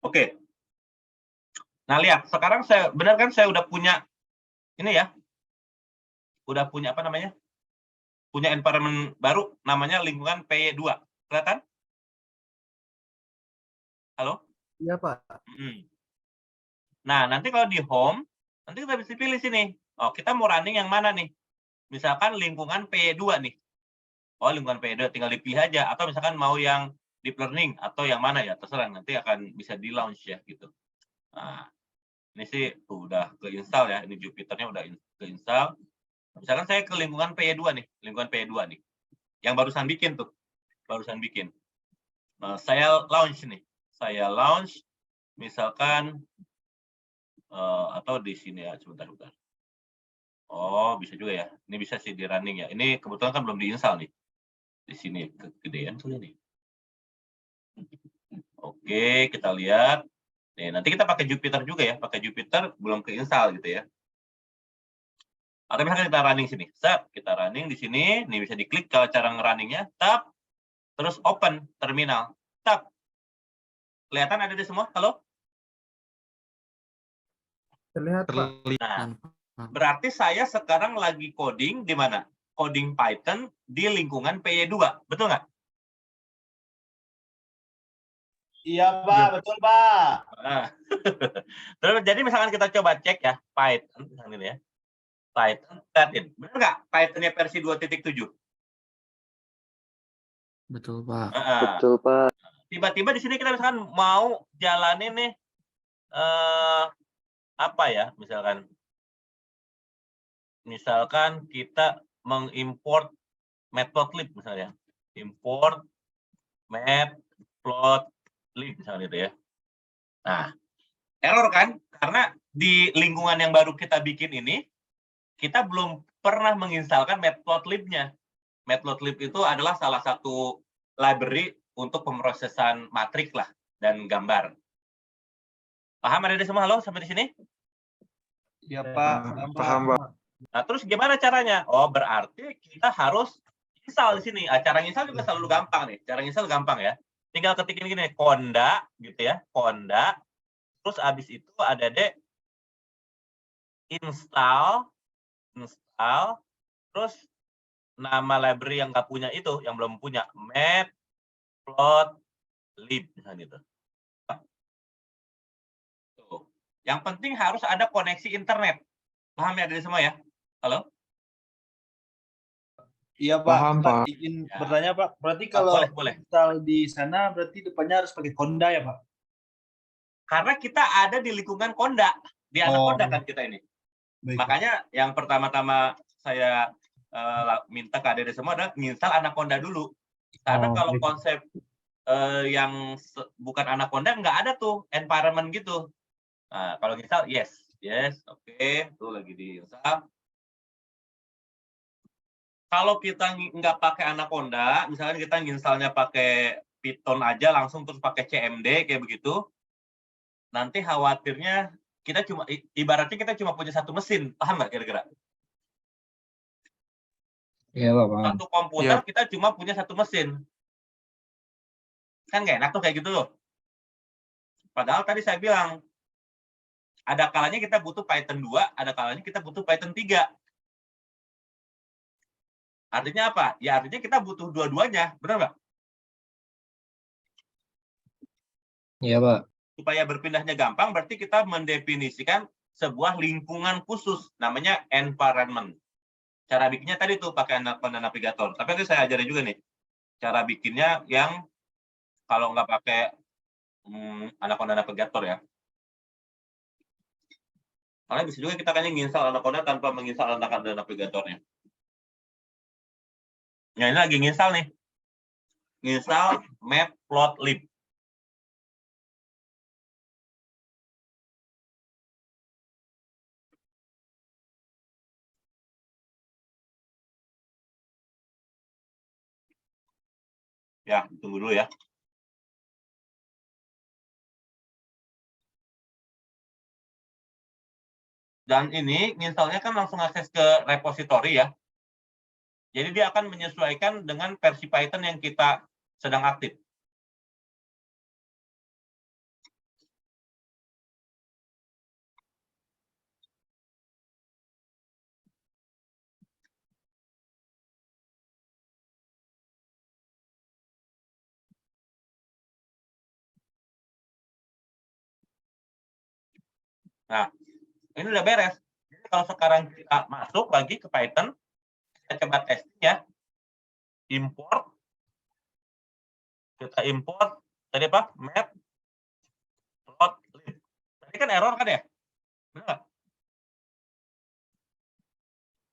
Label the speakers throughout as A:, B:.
A: Oke. Nah, lihat, sekarang benar kan saya udah punya ini ya, udah punya apa namanya? Punya environment baru namanya lingkungan PY2. Kelihatan? Halo?
B: Iya, Pak.
A: Nah, nanti kalau di home, nanti kita bisa pilih sini. Oh, kita mau running yang mana nih? Misalkan lingkungan PY2 nih. Oh, lingkungan PY2 tinggal dipilih aja. Atau misalkan mau yang deep learning atau yang mana ya, terserah. Nanti akan bisa di launch ya gitu. Nah, ini sih udah ke-install ya. Ini Jupyternya udah ke-install. Misalkan saya ke lingkungan PY2 nih. Lingkungan PY2 nih. Yang barusan bikin tuh. Barusan bikin. Nah, saya launch nih. Saya launch misalkan atau di sini ya, sebentar. Oh, bisa juga ya. Ini bisa sih di running ya. Ini kebetulan kan belum diinstal nih. Di sini kegedean tuh ini. Oke, kita lihat. Nih, nanti kita pakai Jupyter juga ya. Pakai Jupyter belum keinstall gitu ya. Atau misalkan kita running sini. Set, kita running di sini. Ini bisa diklik kalau cara nge-runningnya. Tap. Terus open terminal. Tap. Kelihatan ada di semua? Halo?
B: Terlihat, Pak.
A: Nah, berarti saya sekarang lagi coding di mana? Coding Python di lingkungan PY2. Betul nggak?
C: Iya, Pak. Betul, Pak.
A: Nah, terus jadi misalkan kita coba cek ya, Python, misalnya ini ya. Python, in. Benar nggak Pythonnya versi 2.7?
B: Betul, Pak.
A: Betul, Pak. Tiba-tiba di sini kita misalkan mau jalanin nih, apa ya, misalkan kita mengimport matplotlib misalnya. Import matplotlib misalnya itu ya. Nah, error kan? Karena di lingkungan yang baru kita bikin ini, kita belum pernah menginstalkan matplotlib-nya. Matplotlib itu adalah salah satu library untuk pemrosesan matrik lah dan gambar. Paham ada di semua? Halo sampai di sini?
C: Iya, Pak.
B: Paham, Pak.
A: Nah, terus gimana caranya? Oh, berarti kita harus install di sini. Cara install juga selalu gampang nih. Cara install gampang ya. Tinggal ketikin gini, conda gitu ya, conda. Terus abis itu ada install, terus nama library yang nggak punya itu, yang belum punya, matplotlib misalnya itu. Tuh. Yang penting harus ada koneksi internet. Paham ya dari semua ya? Halo?
C: Iya, Pak.
B: Paham, Pak.
C: Izin
A: Ya.
C: bertanya, Pak. Berarti kalau
A: boleh.
C: install di sana berarti depannya harus pakai Conda ya, Pak?
A: Karena kita ada di lingkungan Conda, di Anaconda kan kita ini.
C: Baik,
A: Makanya yang pertama-tama saya minta ke adik semua adalah nginstal Anaconda dulu. Karena kalau
C: baik.
A: konsep yang bukan Anaconda nggak ada tuh environment gitu. Nah, kalau nginstal yes, oke, tuh lagi diinstal. Kalau kita nggak pakai Anaconda, misalnya kita nginstalnya pakai Python aja langsung terus pakai CMD kayak begitu, nanti khawatirnya kita ibaratnya kita cuma punya satu mesin, paham nggak kira-kira?
B: Iya, Pak, paham.
A: Satu komputer kita cuma punya satu mesin. Kan nggak enak tuh kayak gitu loh. Padahal tadi saya bilang, ada kalanya kita butuh Python 2, ada kalanya kita butuh Python 3. Artinya apa? Ya artinya kita butuh dua-duanya, benar nggak?
B: Iya, Pak.
A: Supaya berpindahnya gampang, berarti kita mendefinisikan sebuah lingkungan khusus, namanya environment. Cara bikinnya tadi tuh pakai Anaconda Navigator. Tapi nanti saya ajarin juga nih, cara bikinnya yang kalau nggak pakai Anaconda Navigator ya. Karena bisa juga kita kayaknya nginstal Anaconda tanpa menginstal Anaconda Navigatornya. Nah, ini lagi nginstal nih. Nginstal matplotlib. Ya, tunggu dulu ya. Dan ini nginstalnya kan langsung akses ke repository ya. Jadi dia akan menyesuaikan dengan versi Python yang kita sedang aktif. Nah, ini udah beres. Jadi kalau sekarang kita masuk lagi ke Python, kita coba testing ya. Import. Kita import tadi apa? Map plot list. Tadi kan error kan ya? Benar nggak?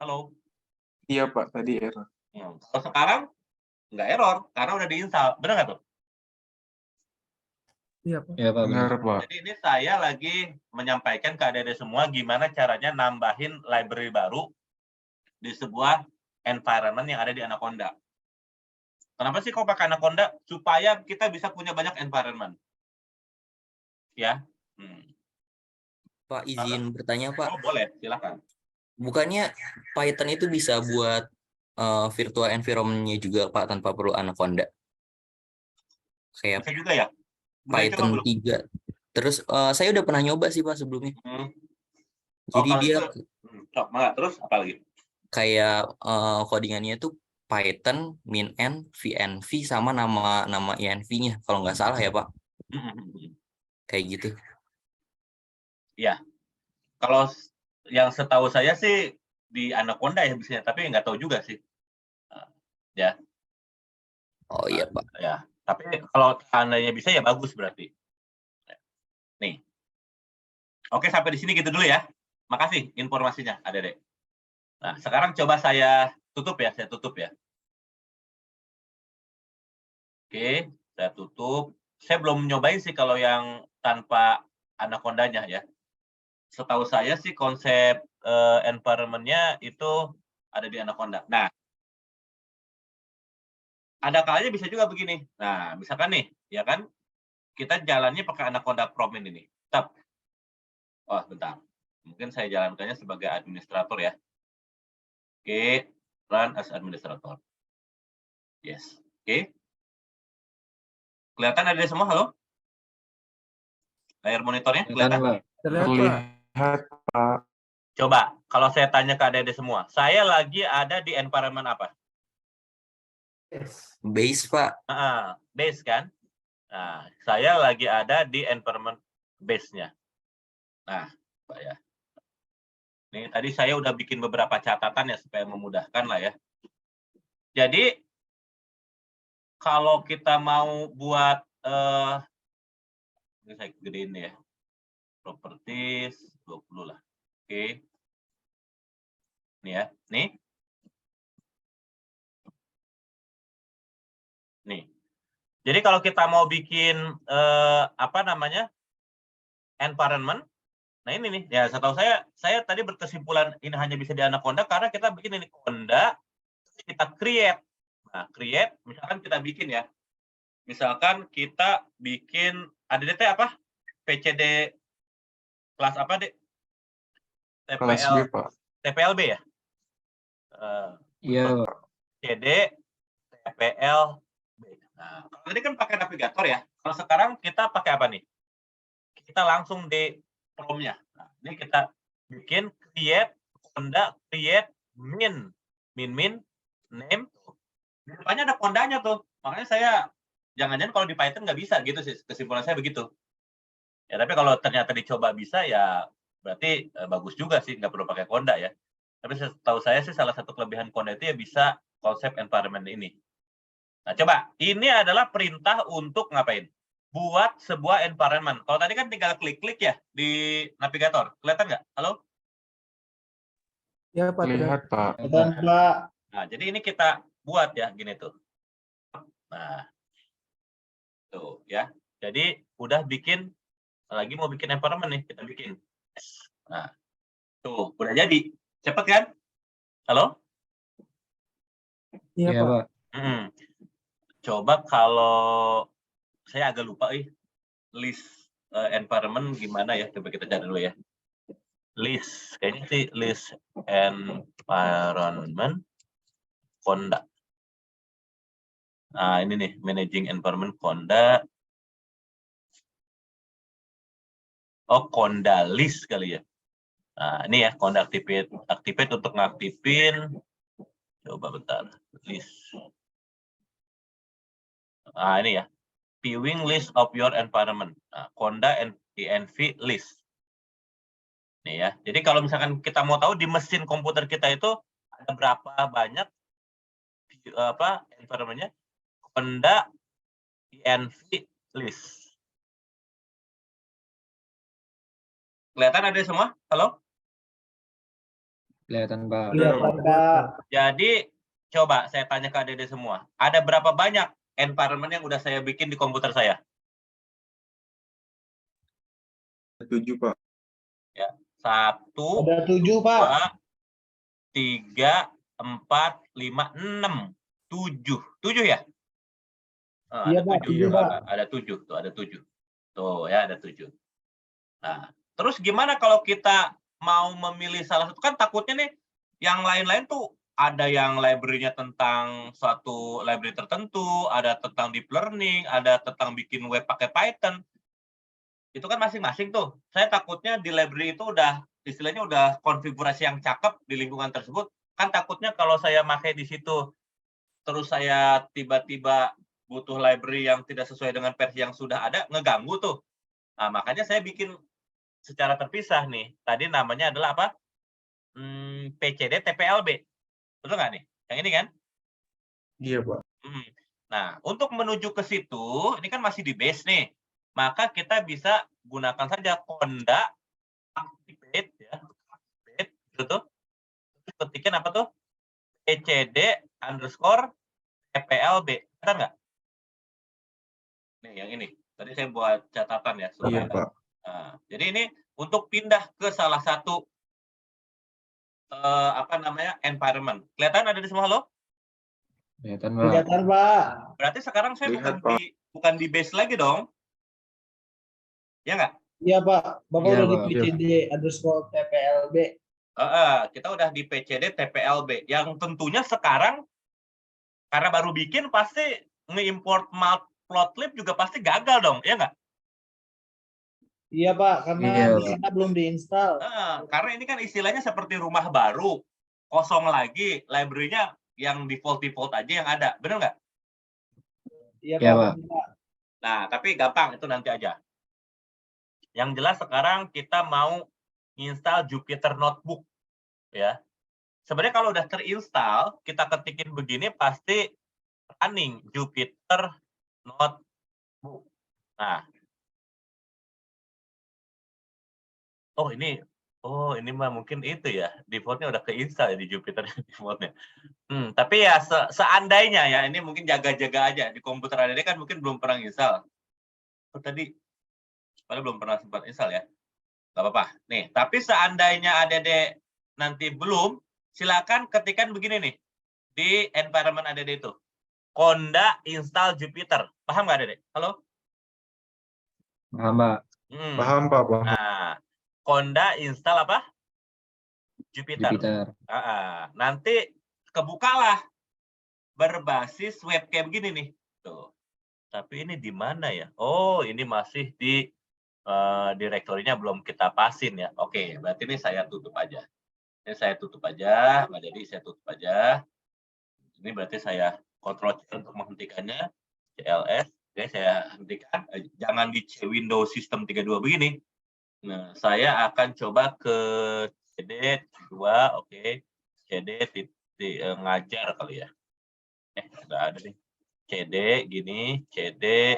A: Halo.
D: Iya Pak, tadi error.
A: Kalau sekarang nggak error karena udah diinstal. Benar nggak tuh?
B: Iya, Pak, benar.
D: Benar Pak.
A: Jadi ini saya lagi menyampaikan ke adik-adik semua gimana caranya nambahin library baru di sebuah environment yang ada di Anaconda. Kenapa sih kok pakai Anaconda? Supaya kita bisa punya banyak environment. Ya.
E: Pak, izin bertanya Pak.
A: Oh, boleh, silakan.
E: Bukannya Python itu bisa buat virtual environment-nya juga Pak tanpa perlu Anaconda? Kayak
A: Bisa juga ya? Boleh coba
E: Python
A: belum?
E: 3. Terus saya udah pernah nyoba sih Pak sebelumnya. Jadi
A: kalau
E: dia
A: itu, terus apa lagi?
E: kayak codingannya tuh Python min-n vnv sama nama env-nya kalau nggak salah ya Pak. Kayak gitu.
A: Ya. Kalau yang setahu saya sih di Anaconda ya bisa, tapi nggak tahu juga sih. Ya.
E: Oh iya Pak.
A: Ya. Tapi kalau seandainya bisa ya bagus berarti. Nih. Oke, sampai di sini gitu dulu ya. Makasih informasinya, Adik-adik. Nah, sekarang coba saya tutup ya. Oke, saya tutup. Saya belum nyobain sih kalau yang tanpa Anaconda-nya ya. Setahu saya sih konsep environment-nya itu ada di Anaconda. Nah, ada kalanya bisa juga begini. Nah, misalkan nih, ya kan, kita jalannya pakai Anaconda Prom ini. Tetap. Oh, bentar. Mungkin saya jalankannya sebagai administrator ya. Oke, run as administrator. Yes. Oke. Kelihatan ada semua, halo? Layar monitornya kelihatan?
B: Pak.
D: Terlihat Pak.
A: Coba, kalau saya tanya ke adik-adik semua, saya lagi ada di environment apa?
E: Base Pak.
A: Base kan? Nah, saya lagi ada di environment base-nya. Nah, Pak ya. Nih, tadi saya udah bikin beberapa catatan ya supaya memudahkan lah ya. Jadi, kalau kita mau buat, ini saya gedein ya. Properties, 20 lah. Oke. Nih ya, nih. Nih. Jadi kalau kita mau bikin environment, nah ini nih, ya setahu saya tadi berkesimpulan ini hanya bisa di Anaconda karena kita bikin ini Conda, kita create. Nah, create, misalkan kita bikin ya. Misalkan kita bikin ADDT apa? PCD kelas apa, Dek?
D: Kelas B Pak.
A: TPLB ya?
B: Iya, Pak.
A: CD, TPLB. Nah, kalau tadi kan pakai navigator ya. Kalau sekarang kita pakai apa nih? Kita langsung di promnya. Nah, ini kita bikin create Conda, create min name. Di depannya ada kondanya tuh. Makanya saya jangan-jangan kalau di Python nggak bisa gitu sih. Kesimpulan saya begitu. Ya, tapi kalau ternyata dicoba bisa ya berarti bagus juga sih, nggak perlu pakai konda ya. Tapi setahu saya sih salah satu kelebihan konda itu ya bisa konsep environment ini. Nah, coba ini adalah perintah untuk ngapain? Buat sebuah environment. Kalau tadi kan tinggal klik-klik ya di navigator. Kelihatan nggak? Halo?
B: Ya, Pak.
D: Terlihat Pak.
A: Nah, jadi ini kita buat ya gini tuh. Nah, tuh ya. Jadi udah bikin, lagi mau bikin environment nih, kita bikin. Nah, tuh udah jadi. Cepet kan? Halo?
B: Iya, Pak.
A: Coba kalau saya agak lupa list environment gimana ya? Coba kita cari dulu ya. List, kayaknya sih list environment Conda. Nah, ini nih, managing environment Conda. Oh, Conda list kali ya. Nah, ini ya, Conda activate untuk ngaktifin. Coba bentar, list. Nah, ini ya, viewing list of your environment. Nah, Conda env list. Nih ya. Jadi kalau misalkan kita mau tahu di mesin komputer kita itu ada berapa banyak environment-nya, Conda env list. Kelihatan ada semua? Halo?
B: Kelihatan, Pak.
C: Kelihatan, Pak.
A: Jadi coba saya tanya ke adik semua. Ada berapa banyak environment yang udah saya bikin di komputer saya?
D: 7, Pak.
A: 1,
C: Ada 7, Pak.
A: 2, 3, 4, 5, 6, 7. 7 ya?
C: Iya,
A: Ada
C: Pak.
A: 7.
C: 7, Pak.
A: Ada 7. Tuh, ada 7. Tuh ya, ada 7. Nah, terus gimana kalau kita mau memilih salah satu? Kan takutnya nih, yang lain-lain tuh ada yang library-nya tentang suatu library tertentu, ada tentang deep learning, ada tentang bikin web pakai Python. Itu kan masing-masing tuh. Saya takutnya di library itu udah istilahnya udah konfigurasi yang cakep di lingkungan tersebut. Kan takutnya kalau saya pakai di situ, terus saya tiba-tiba butuh library yang tidak sesuai dengan versi yang sudah ada, ngeganggu tuh. Nah, makanya saya bikin secara terpisah nih. Tadi namanya adalah apa? PCD TPLB. Betul nggak nih? Yang ini kan?
D: Iya, Pak.
A: Nah, untuk menuju ke situ, ini kan masih di base nih. Maka kita bisa gunakan saja Conda activate ya. Activate, gitu tuh. Terus ketikin apa tuh? PCD underscore TPLB. Benar nggak? Nih, yang ini. Tadi saya buat catatan ya.
D: Iya, Pak.
A: Nah, jadi ini untuk pindah ke salah satu environment. Kelihatan ada di semua lo?
B: Kelihatan, Pak.
C: Kelihatan, Pak.
A: Berarti sekarang saya
D: Lihat,
A: bukan di base lagi dong. Ya nggak?
C: Iya, Pak. Bapak
B: Iya,
C: udah di
B: Pak.
C: PCD underscore TPLB.
A: Kita udah di PCD TPLB. Yang tentunya sekarang karena baru bikin pasti nge-import matplotlib juga pasti gagal dong, ya nggak?
C: Iya, Pak. Karena
B: Iya,
C: di
B: Pak.
C: sana belum diinstal.
A: Karena ini kan istilahnya seperti rumah baru, kosong lagi, library-nya yang default aja yang ada, benar nggak?
C: Iya,
B: Iya,
C: Pak.
B: Pak.
C: Benar.
A: Nah, tapi gampang itu nanti aja. Yang jelas sekarang kita mau install Jupyter Notebook, ya. Sebenarnya kalau udah terinstall, kita ketikin begini pasti running Jupyter Notebook. Nah, ini mah mungkin itu ya, defaultnya udah keinstall ya di Jupyter defaultnya. Tapi ya seandainya ya, ini mungkin jaga-jaga aja di komputer ADD kan mungkin belum pernah install. Tadi padahal belum pernah sempat install ya. Gak apa-apa. Nih, tapi seandainya ADD nanti belum, silakan ketikkan begini nih di environment ADD itu. Conda install Jupyter. Paham nggak ADD? Halo?
B: Paham, Pak.
D: Paham, Pak. Paham.
A: Nah, Conda install apa? Jupyter. Nanti kebukalah berbasis webcam gini nih. Tuh. Tapi ini di mana ya? Oh, ini masih di direktorinya belum kita pasin ya. Oke, berarti ini saya tutup aja. Ini saya tutup aja, nggak jadi saya tutup aja. Ini berarti saya Ctrl C untuk menghentikannya. CLS, oke, saya hentikan. Jangan di Windows System 32 begini. Nah, saya akan coba ke CD 2, oke. CD ngajar kali ya. Nggak ada nih. CD gini, CD.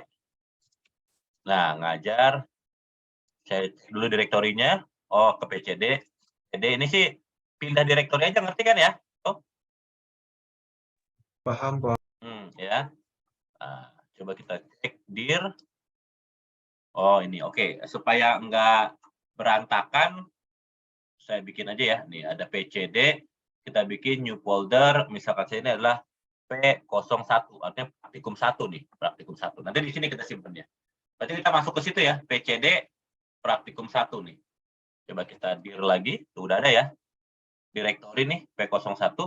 A: Nah, ngajar. Saya cek dulu direktorinya. Oh, ke PCD. CD ini sih pindah direktori aja, ngerti kan ya? Oh.
D: Paham, Pak.
A: Ya. Nah, coba kita cek dir. Oh, ini oke. Supaya enggak berantakan, saya bikin aja ya. Nih ada PCD, kita bikin new folder. Misalkan saya ini adalah P01, artinya praktikum 1 nih, praktikum 1. Nanti di sini kita simpan ya. Berarti kita masuk ke situ ya, PCD praktikum 1 nih. Coba kita dir lagi, tuh udah ada ya. Direktori nih, P01.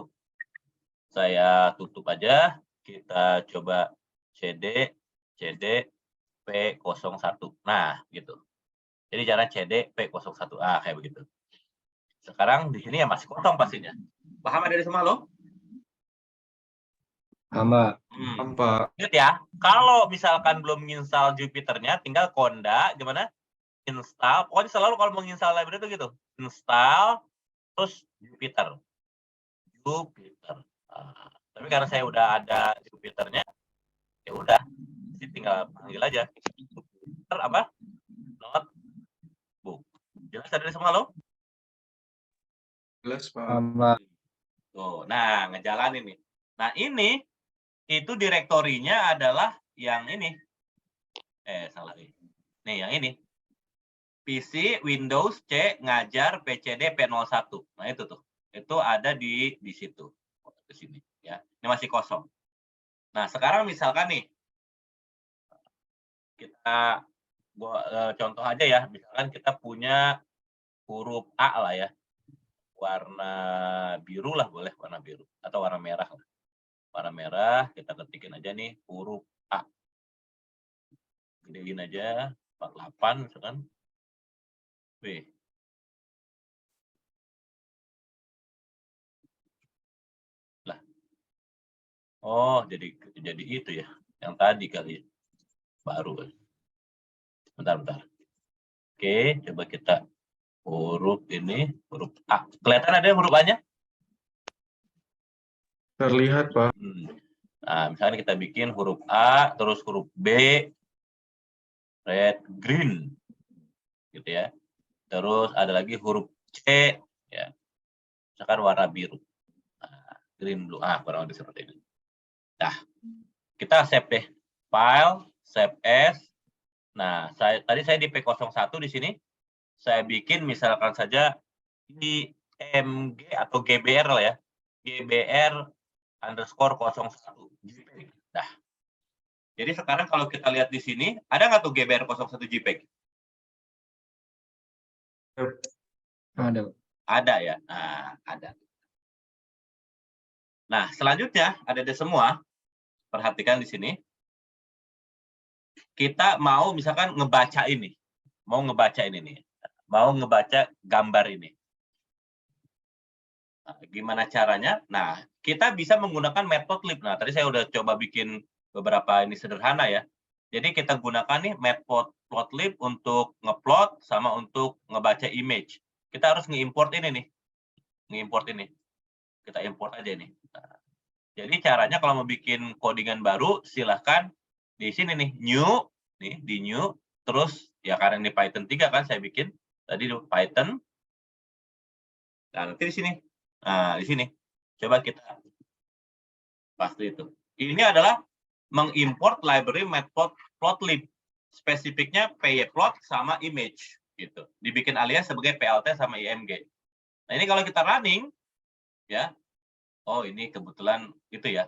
A: Saya tutup aja, kita coba CD P01. Nah, gitu. Jadi cara CD P01. Kayak begitu. Sekarang di sini ya masih kosong pastinya. Paham ada di semua lo?
B: Paham, Pak.
D: Paham, Pak.
A: Ingat ya, kalau misalkan belum install Jupyter-nya, tinggal Conda, gimana? install, pokoknya selalu kalau menginstal library itu gitu. Install, terus Jupyter. Nah, tapi karena saya udah ada Jupyternya, ya udah, jadi tinggal panggil aja. Jupyter apa? Notebook. Jelas tadi semua lo?
D: Jelas, Pak.
B: Paham, Pak.
A: Tuh, nah ngejalanin nih. Nah ini itu direktorinya adalah yang ini. Salah nih. Nih yang ini. PC, Windows, C, ngajar, PCD, P01. Nah itu tuh. Itu ada di situ. Di sini ya. Ini masih kosong. Nah, sekarang misalkan nih kita contoh aja ya, misalkan kita punya huruf A lah ya. Warna biru lah boleh, warna biru atau warna merah lah. Warna merah kita ketikin aja nih huruf A. Gedein aja 48 misalkan. B. Lah. Oh, jadi itu ya. Yang tadi kali ya. Baru. Bentar. Oke, coba kita huruf ini, huruf A. Kelihatan ada huruf A-nya?
D: Terlihat, Pak.
A: Nah, misalnya kita bikin huruf A, terus huruf B, red, green. Gitu ya. Terus ada lagi huruf C, ya. Misalkan warna biru. Nah, green, blue. Kurang lebih seperti ini. Nah, kita save deh. File, save as. Nah, tadi saya di P01 di sini. Saya bikin misalkan saja IMG atau GBR lah ya. GBR _01 JPEG. Nah, jadi sekarang kalau kita lihat di sini, ada nggak tuh GBR 01 JPEG?
B: Ada.
A: Ada ya. Nah, ada. Nah, selanjutnya ada semua. Perhatikan di sini. Kita mau misalkan ngebaca ini. Mau ngebaca ini nih. Mau ngebaca gambar ini. Nah, gimana caranya? Nah, kita bisa menggunakan matplotlib. Nah, tadi saya udah coba bikin beberapa ini sederhana ya. Jadi kita gunakan nih matplotlib untuk ngeplot sama untuk ngebaca image. Kita harus nge-import ini nih. Nge-import ini. Kita import aja nih. Nah, jadi caranya kalau mau bikin codingan baru, silahkan di sini nih, new, nih di new, terus ya karena ini Python 3 kan saya bikin tadi di Python. Nah, nanti di sini. Nah, di sini. Coba kita pasti itu. Ini adalah mengimport library matplotlib. Spesifiknya pyplot sama image gitu. Dibikin alias sebagai plt sama img. Nah, ini kalau kita running ya. Oh, ini kebetulan itu ya.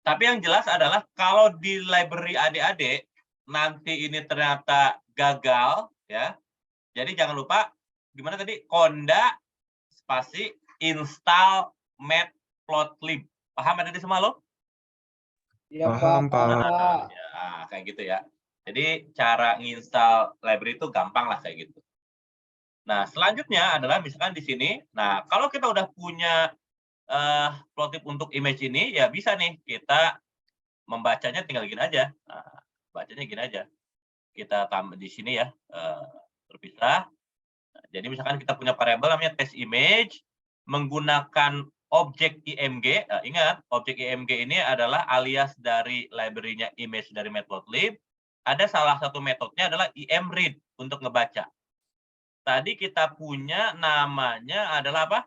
A: Tapi yang jelas adalah kalau di library adik-adik nanti ini ternyata gagal ya. Jadi jangan lupa gimana tadi konda spasi install matplotlib. Paham ada di semua lo?
C: Iya,
D: Paham, Pak.
A: Ya, kayak gitu ya. Jadi cara nginstal library itu gampang lah kayak gitu. Nah, selanjutnya adalah misalkan di sini. Nah, kalau kita udah punya plotlib untuk image ini, ya bisa nih kita membacanya tinggal gini aja. Nah, bacanya gini aja. Kita tambah di sini ya, terpisah. Nah, jadi misalkan kita punya variabel namanya test image, menggunakan objek img. Nah, ingat, objek img ini adalah alias dari library-nya image dari matplotlib. Ada salah satu metodenya adalah imread untuk ngebaca. Tadi kita punya namanya adalah apa?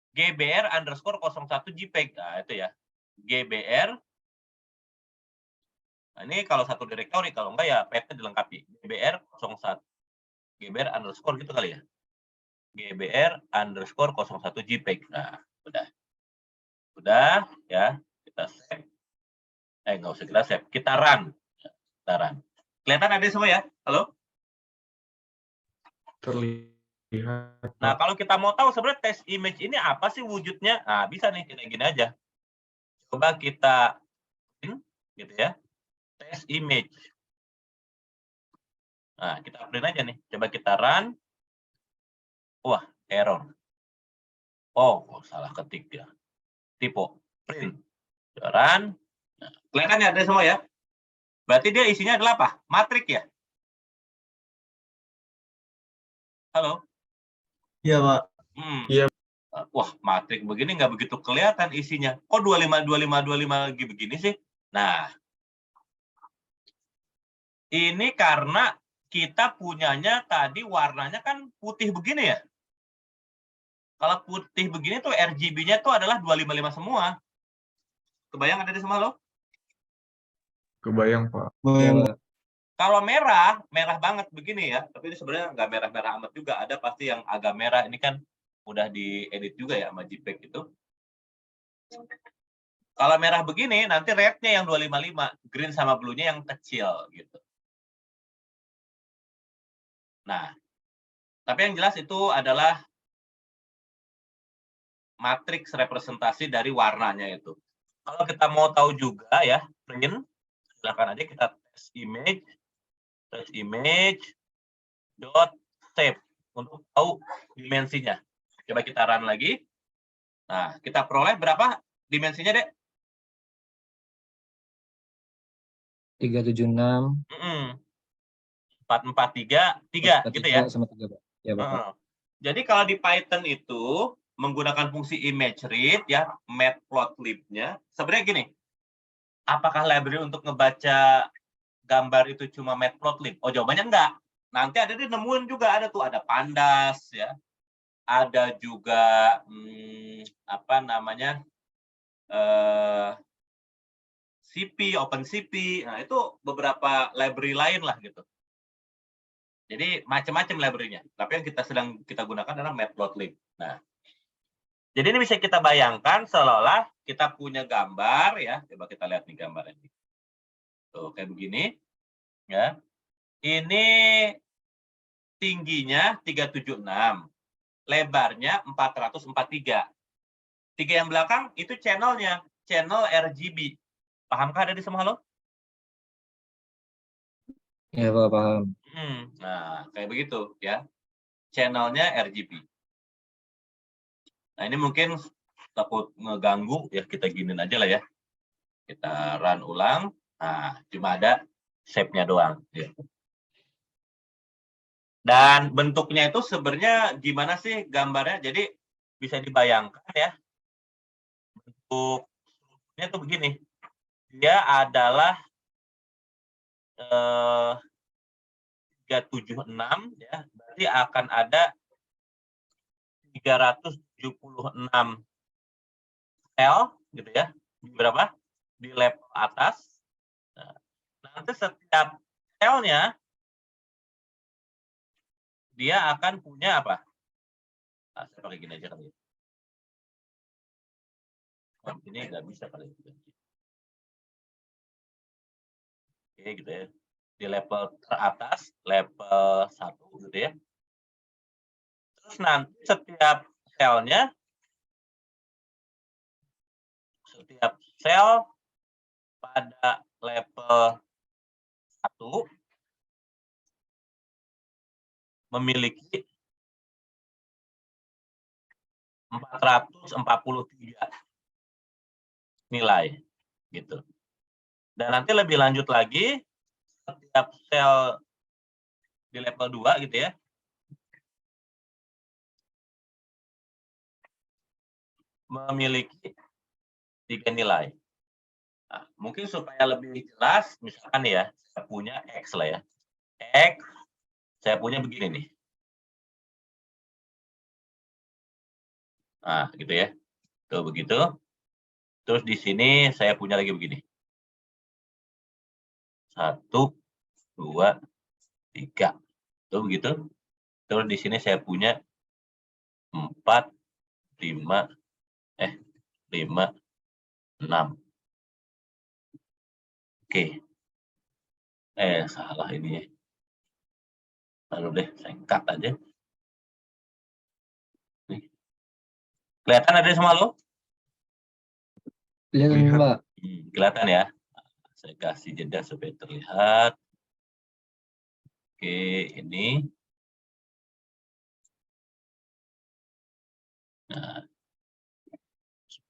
A: GBR _01 JPEG. Nah, itu ya. GBR. Nah, ini kalau satu direktori, kalau enggak ya PT dilengkapi. GBR 01. GBR underscore gitu kali ya. GBR _01 JPEG. Nah, udah. Udah ya. Kita save. Nggak usah kita save. Kita run. Kita run. Kelihatan ada semua ya? Halo?
D: Terlihat.
A: Nah, kalau kita mau tahu sebenarnya test image ini apa sih wujudnya? Nah, bisa nih kita gini aja. Coba kita gitu ya. Test image. Nah, kita print aja nih. Coba kita run. Wah, error. Oh, salah ketik ya. Tipe print. Run. Nah, kelihatan ya ada semua ya? Berarti dia isinya adalah apa? Matrik ya? Halo?
C: Iya, Pak.
D: Iya.
A: Wah, matrik begini nggak begitu kelihatan isinya. Kok 25, 25, 25 lagi begini sih? Nah, ini karena kita punyanya tadi warnanya kan putih begini ya. Kalau putih begini tuh RGB-nya tuh adalah 255 semua. Kebayang ada di semua lo?
D: Kebayang, Pak.
B: Iya, Pak.
A: Kalau merah, merah banget begini ya. Tapi ini sebenarnya nggak merah-merah amat juga. Ada pasti yang agak merah. Ini kan udah diedit juga ya sama JPEG itu. Kalau merah begini, nanti red-nya yang 255. Green sama blue-nya yang kecil gitu. Nah, tapi yang jelas itu adalah matriks representasi dari warnanya itu. Kalau kita mau tahu juga ya, print, silakan aja kita tes image dot shape untuk tahu dimensinya. Coba kita run lagi. Nah, kita peroleh berapa dimensinya, Dek?
B: 376
A: 443 3 gitu ya.
B: sama 3, Pak. Ya, Pak.
A: Jadi kalau di Python itu menggunakan fungsi image read ya, matplotlib-nya. Sebenarnya gini, apakah library untuk ngebaca gambar itu cuma matplotlib? Oh, jawabannya enggak. Nanti ada nemuin juga ada tuh, ada pandas ya. Ada juga apa namanya? CP, OpenCP. Nah, itu beberapa library lain lah gitu. Jadi macam-macam library-nya. Tapi yang kita gunakan adalah matplotlib. Nah, jadi ini bisa kita bayangkan seolah-olah kita punya gambar ya. Coba kita lihat nih gambar ini. Tuh kayak begini. Ya. Ini tingginya 376, lebarnya 443. 3 yang belakang itu channelnya, channel RGB. Pahamkah ada di semua lo?
B: Iya, Pak, paham.
A: Nah, kayak begitu ya. Channelnya RGB. Nah, ini mungkin takut ngeganggu ya, kita giniin aja lah ya. Kita run ulang. Nah, cuma ada shape-nya doang. Ya. Dan bentuknya itu sebenarnya gimana sih gambarnya? Jadi bisa dibayangkan ya. Bentuknya tuh begini. Dia adalah 376 ya. Berarti akan ada 376 sel gitu ya. Di berapa? Di level atas. Nah, nanti setiap selnya dia akan punya apa? Nah, saya pakai gini aja kali ya. Oh, ini nggak bisa kali. Oke, gitu ya. Di level teratas, level 1 gitu ya. Terus nanti setiap selnya, setiap sel pada level 1 memiliki 443 nilai gitu. Dan nanti lebih lanjut lagi, setiap sel di level 2 gitu ya, memiliki 3 nilai. Nah, mungkin supaya lebih jelas, misalkan ya, saya punya X lah ya. X, saya punya begini nih. Nah, gitu ya. Tuh begitu. Terus di sini saya punya lagi begini. 1, 2, 3. Tuh begitu. Terus di sini saya punya 4, 5, 6. Oke. Salah ini ya. Lalu deh, saya cut aja. Nih. Kelihatan ada semua lo?
B: Kelihatan, Pak.
A: Kelihatan ya. Saya kasih jeda supaya terlihat. Oke, ini. Nah,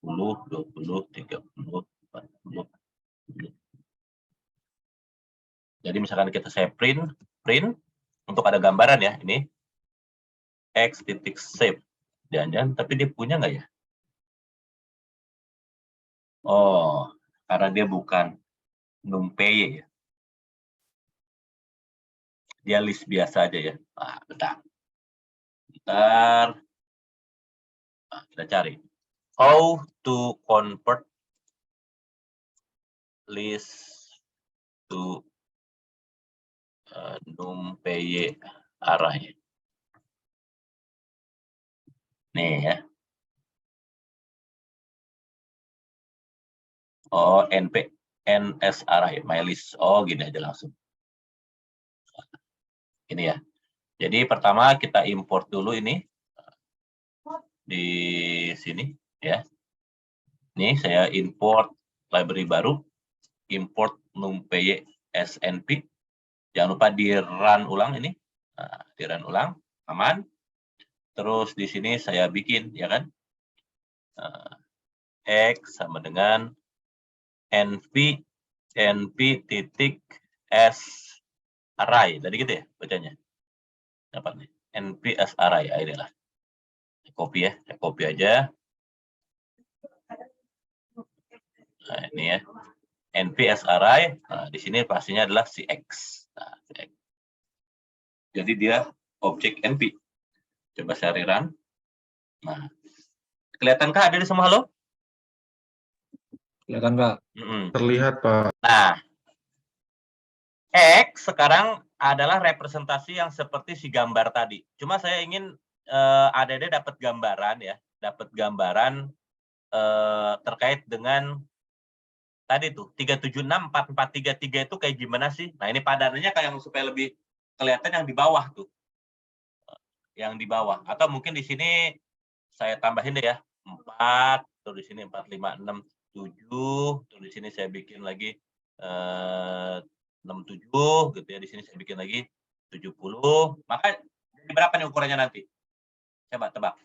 A: 10, 20, 30, 40. Jadi misalkan saya print untuk ada gambaran ya ini. X titik shape. Jangan-jangan tapi dia punya nggak ya? Oh, karena dia bukan NumPy ya. Dia list biasa aja ya. Nah, bentar. Nah, kita cari. How to convert list to NumPy array. Nih ya. Oh, NS array, my list. Oh, gini aja langsung. Ini ya. Jadi pertama kita import dulu ini di sini ya. Ini saya import library baru, import NumPy SNP. Jangan lupa di run ulang ini. Nah, di run ulang, aman. Terus di sini saya bikin ya kan. X sama dengan np titik s array. Tadi gitu ya bacanya. Dapat nih. nps array. Inilah. Copy ya. Saya copy aja. Nah, ini ya. nps array. Nah, di sini pastinya adalah si X. Nah, si X. Jadi dia objek np. Coba saya rerun. Nah, kelihatankah ada di semua halo?
B: Silakan Pak.
D: Terlihat, Pak.
A: Nah, X sekarang adalah representasi yang seperti si gambar tadi. Cuma saya ingin adik-adik dapat gambaran ya, dapat gambaran terkait dengan tadi tuh 3764433 itu kayak gimana sih? Nah, ini padanannya kayak yang supaya lebih kelihatan yang di bawah tuh. Yang di bawah atau mungkin di sini saya tambahin deh ya. 4, terus di sini 4 5 6 7, terus di sini saya bikin lagi 67 gitu ya. Di sini saya bikin lagi 70. Maka jadi berapa nih ukurannya nanti? Coba tebak.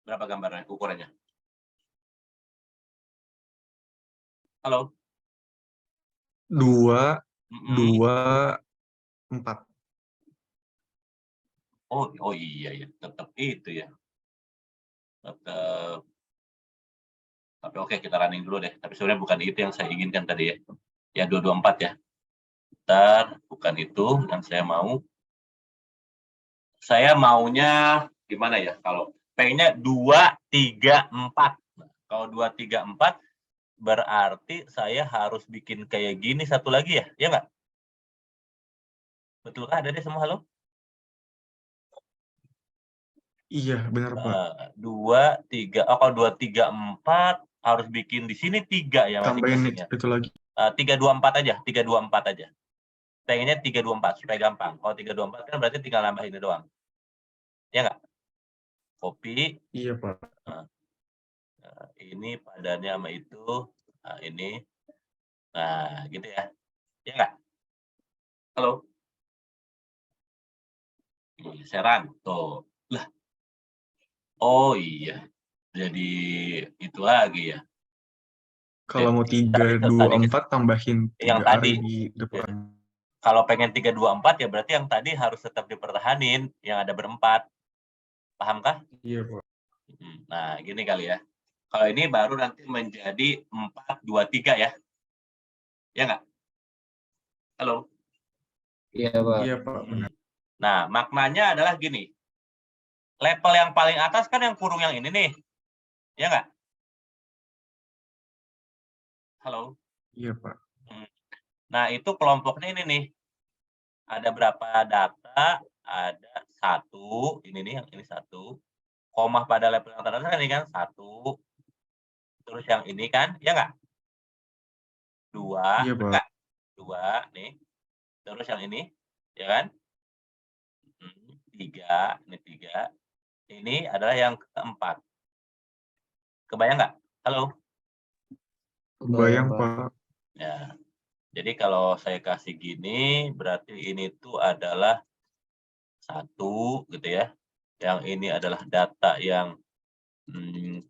A: Berapa gambarnya ukurannya? Halo?
D: 2, 2, 4.
A: Oh iya ya, tetap itu ya. Tetap. Tapi oke, kita running dulu deh. Tapi sebenarnya bukan itu yang saya inginkan tadi ya. Ya 224 ya. Bentar, bukan itu yang saya mau. Saya maunya gimana ya? Kalau pengennya 2, 3, 4. Nah, kalau 2, 3, 4 berarti saya harus bikin kayak gini satu lagi ya? Ya nggak? Betul kah? Ada deh semua halo?
D: Iya, benar, Pak.
A: 2, 3. Oh, kalau 2, 3, 4 harus bikin di sini 3 ya
D: Tambahin
A: masing-masing ya.
D: itu lagi.
A: 3, 2, 4 aja. 3, 2, 4 aja. Pengennya 3, 2, 4 supaya gampang. Kalau 3, 2, 4 kan berarti tinggal nambah ini doang. Ya nggak? Copy.
D: Iya, Pak.
A: Nah, ini padannya sama itu. Nah, ini. Nah, gitu ya. Ya nggak? Halo? Seran. Tuh. Lah. Oh iya. Jadi itu lagi ya.
D: Kalau mau
A: Jadi
D: 3, 2, 4 tambahin
A: yang
D: 3
A: tadi.
D: array di depan.
A: Kalau pengen 3, 2, 4 ya berarti yang tadi harus tetap dipertahanin yang ada berempat. Pahamkah?
D: Iya, Pak.
A: Nah, gini kali ya. Kalau ini baru nanti menjadi 4, 2, 3 ya. Ya nggak? Halo?
B: Iya Pak.
D: Iya, Pak. Benar.
A: Nah, maknanya adalah gini. Level yang paling atas kan yang kurung yang ini nih. Ya nggak? Halo?
D: Iya, Pak.
A: Nah, itu kelompoknya ini nih. Ada berapa data? Ada 1. Ini nih, yang ini 1. Koma pada level yang teratas kan ini kan 1. Terus yang ini kan, ya nggak? 2.
D: Iya, Pak.
A: Enggak? 2 nih. Terus yang ini, ya kan? 3. Ini 3. Ini adalah yang keempat. Kebayang nggak? Halo?
D: Kebayang, Pak.
A: Ya. Jadi kalau saya kasih gini, berarti ini tuh adalah 1 gitu ya. Yang ini adalah data yang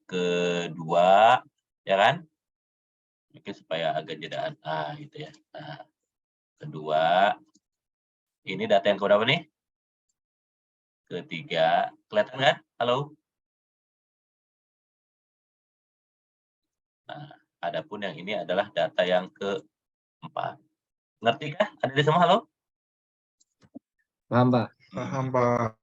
A: kedua, ya kan? Mungkin supaya agak jedaan. Nah, gitu ya. Nah, kedua. Ini data yang keberapa nih? ketiga. Kelihatan kan? Halo? Nah, adapun yang ini adalah data yang keempat. Ngerti kah? Ada di semua, halo?
B: Paham, Pak.
D: Paham, Pak.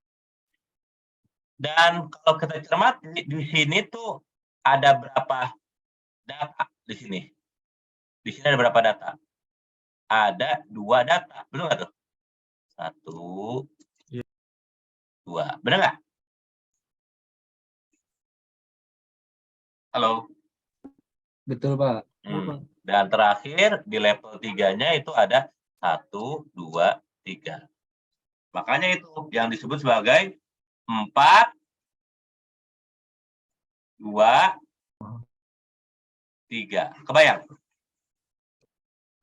A: Dan kalau kita cermati, di sini tuh ada berapa data di sini? Di sini ada berapa data? Ada 2 data, betul nggak tuh? 1,
D: Iya.
A: 2. Benar nggak? Halo?
B: Betul, Pak.
A: Dan terakhir di level 3-nya itu ada 1, 2, 3. Makanya itu yang disebut sebagai 4, 2, 3. Kebayang?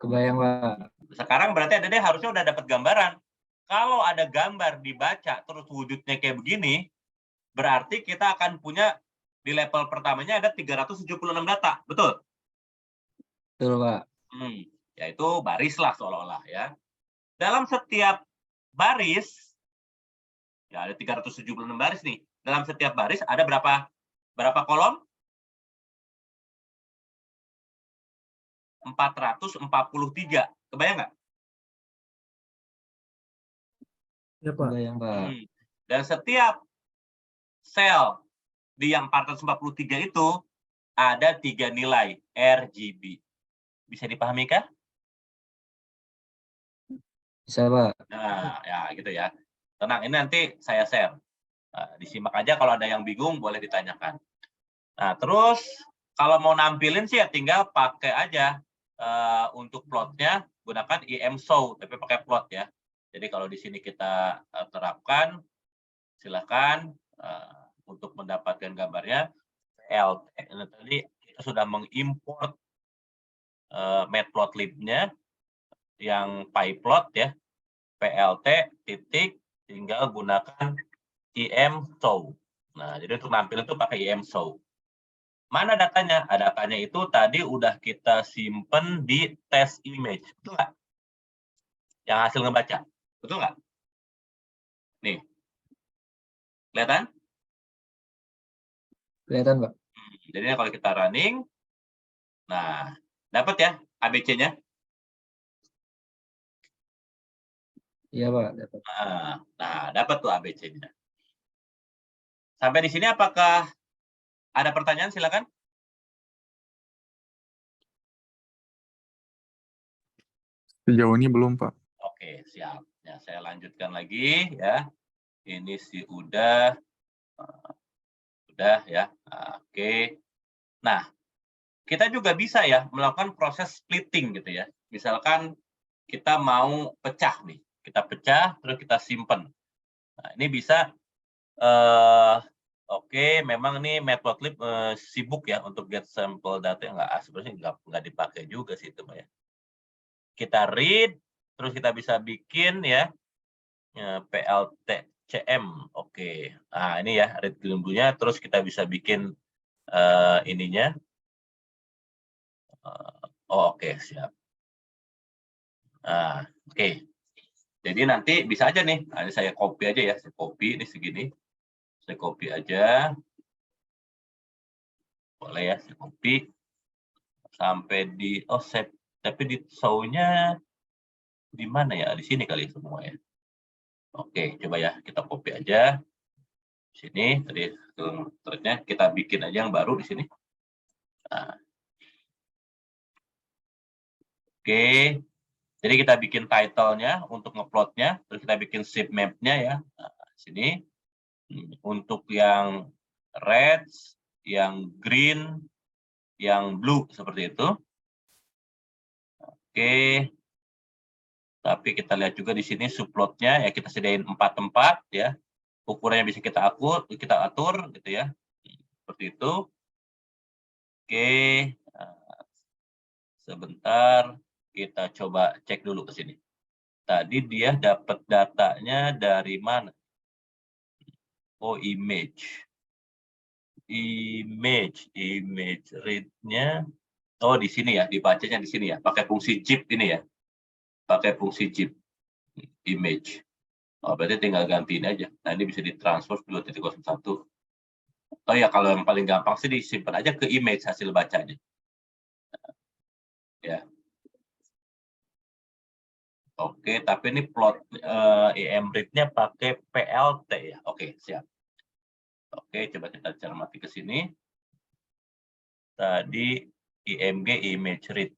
B: Kebayang, Pak.
A: Sekarang berarti Dede harusnya udah dapat gambaran. Kalau ada gambar dibaca terus wujudnya kayak begini, berarti kita akan punya di level pertamanya ada 376 data. Betul?
B: Betul, Pak.
A: Yaitu baris lah seolah-olah ya. Dalam setiap baris, ya ada 376 baris nih. Dalam setiap baris ada berapa kolom? 443. Kebayang nggak?
C: Ya, Pak.
B: Kebayang, Pak.
A: Dan setiap sel di yang 443 itu ada 3 nilai RGB. Bisa dipahami kah?
B: Bisa, Pak.
A: Nah, ya gitu ya. Tenang, ini nanti saya share. Disimak aja, kalau ada yang bingung boleh ditanyakan. Nah, terus kalau mau nampilin sih ya tinggal pakai aja untuk plotnya gunakan IM-show, tapi pakai plot ya. Jadi kalau di sini kita terapkan, silakan untuk mendapatkan gambarnya PLT. Tadi kita sudah mengimport matplotlib-nya yang pyplot ya, PLT titik, tinggal gunakan IM-show. Nah, jadi untuk nampilin itu pakai IM-show. Mana datanya? Datanya itu tadi udah kita simpen di test image. Betul nggak? Yang hasil ngebaca. Betul nggak? Nih. Kelihatan?
B: Kelihatan, Pak.
A: Jadi kalau kita running, nah, dapat ya ABC-nya?
B: Iya, Pak. Dapat.
A: Nah, dapat tuh ABC-nya. Sampai di sini apakah ada pertanyaan? Silakan.
D: Sejauh ini belum, Pak.
A: Oke, siap. Ya, saya lanjutkan lagi ya. Ini sih udah ya. Oke. Nah, kita juga bisa ya melakukan proses splitting gitu ya. Misalkan kita mau pecah nih, kita pecah terus kita simpen. Nah, ini bisa oke, memang nih matplotlib sibuk ya untuk get sampel data yang sebenarnya nggak dipakai juga sih itu ya. Kita read, terus kita bisa bikin ya PLTCM. Oke, nah ini ya read nya, terus kita bisa bikin ininya. Oke, siap. Nah, oke. Jadi nanti bisa aja nih, nah, ini saya copy aja ya, saya copy ini segini. Saya copy aja. Boleh ya, saya copy. Sampai di, tapi di show-nya di mana ya? Di sini kali semua ya. Oke, coba ya, kita copy aja. Sini, tadi terusnya kita bikin aja yang baru di sini. Nah. Oke, jadi kita bikin title-nya untuk ngeplotnya, terus kita bikin shape map-nya ya. Nah, sini. Untuk yang red, yang green, yang blue seperti itu. Oke. Tapi kita lihat juga di sini subplotnya ya kita sediain 4 tempat ya. Ukurannya bisa kita atur gitu ya. Seperti itu. Oke. Nah, sebentar kita coba cek dulu ke sini. Tadi dia dapat datanya dari mana? Oh, image read-nya. Oh, di sini ya, dibacanya di sini ya, pakai fungsi zip ini ya. Pakai fungsi zip image. Oh, berarti tinggal gantiin aja. Nah, ini bisa ditransfer 2.01. Oh ya, kalau yang paling gampang sih disimpan aja ke image hasil bacanya. Ya. Oke, tapi ini plot EMRIT-nya pakai PLT ya. Oke, siap. Oke, coba kita cermati ke sini. Tadi IMG image read.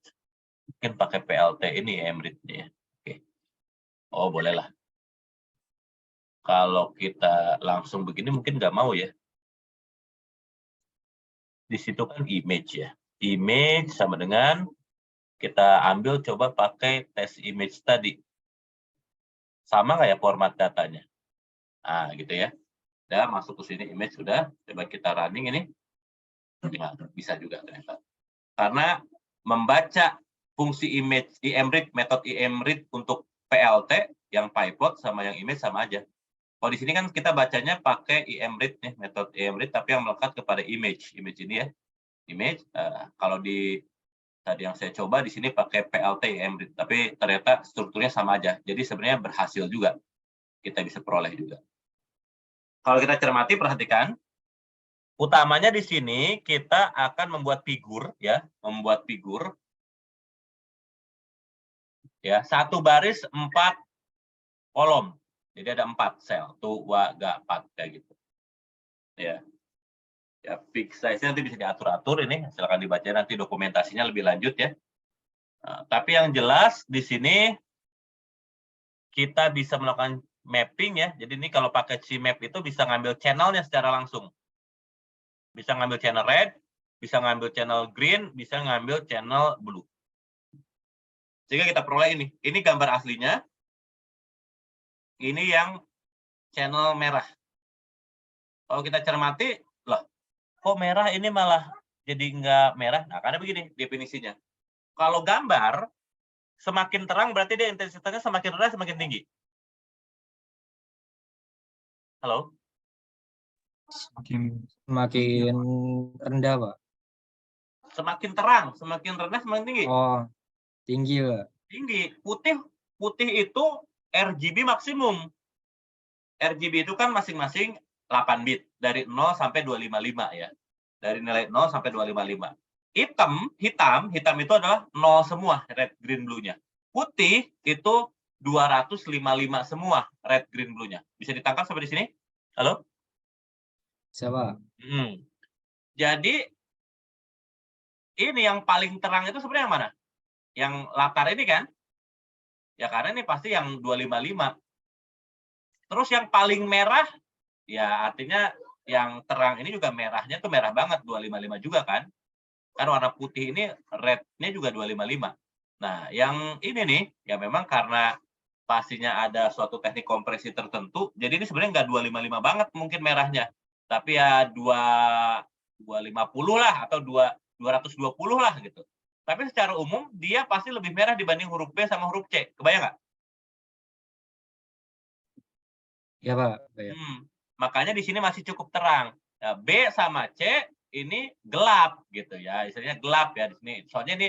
A: Mungkin pakai PLT ini EMRIT-nya ya. Oke. Oh, bolehlah. Kalau kita langsung begini mungkin nggak mau ya. Di situ kan image ya. Image sama dengan kita ambil coba pakai test image tadi. Sama nggak ya format datanya? Nah, gitu ya. Udah masuk ke sini image sudah. Coba kita running ini. Nah, bisa juga ternyata. Karena membaca fungsi image EMRIT, metode EMRIT untuk PLT, yang pyplot sama yang image sama aja. Kalau di sini kan kita bacanya pakai EMRIT nih, metode EMRIT, tapi yang melekat kepada image ini ya. Image, kalau di tadi yang saya coba di sini pakai PLT EMRIT, tapi ternyata strukturnya sama aja. Jadi sebenarnya berhasil juga. Kita bisa peroleh juga. Kalau kita cermati, perhatikan. Utamanya di sini kita akan membuat figur ya, membuat figur ya, satu baris 4 kolom. Jadi ada 4 sel, 2, 4 kayak gitu. Ya. Ya, fix size nanti bisa diatur-atur ini, silakan dibaca nanti dokumentasinya lebih lanjut ya. Nah, tapi yang jelas di sini kita bisa melakukan mapping ya. Jadi ini kalau pakai CMap itu bisa ngambil channelnya secara langsung. Bisa ngambil channel red, bisa ngambil channel green, bisa ngambil channel blue. Sehingga kita peroleh ini. Ini gambar aslinya. Ini yang channel merah. Kalau kita cermati, loh, kok merah ini malah jadi nggak merah? Nah, karena begini definisinya. Kalau gambar, semakin terang berarti dia intensitasnya semakin rendah, semakin tinggi. Halo?
B: Semakin rendah, Pak.
A: Semakin terang, semakin rendah, semakin tinggi.
B: Oh, tinggi, Pak.
A: Tinggi. Putih itu RGB maksimum. RGB itu kan masing-masing 8 bit. Dari 0 sampai 255 ya. Dari nilai 0 sampai 255. Hitam itu adalah 0 semua, red, green, blue-nya. Putih itu 255 semua, red, green, blue-nya. Bisa ditangkap sampai di sini? Halo?
B: Siapa?
A: Jadi, ini yang paling terang itu sebenarnya yang mana? Yang latar ini kan? Ya karena ini pasti yang 255. Terus yang paling merah, ya artinya yang terang ini juga merahnya tuh merah banget, 255 juga kan? Kan warna putih ini red-nya juga 255. Nah, yang ini nih, ya memang karena pastinya ada suatu teknik kompresi tertentu, jadi ini sebenarnya nggak 255 banget mungkin merahnya. Tapi ya 250 lah, atau 220 lah gitu. Tapi secara umum, dia pasti lebih merah dibanding huruf B sama huruf C. Kebayang nggak?
B: Ya, Pak. Ya.
A: Makanya di sini masih cukup terang. Nah, B sama C ini gelap gitu ya, istilahnya gelap ya di sini. Soalnya ini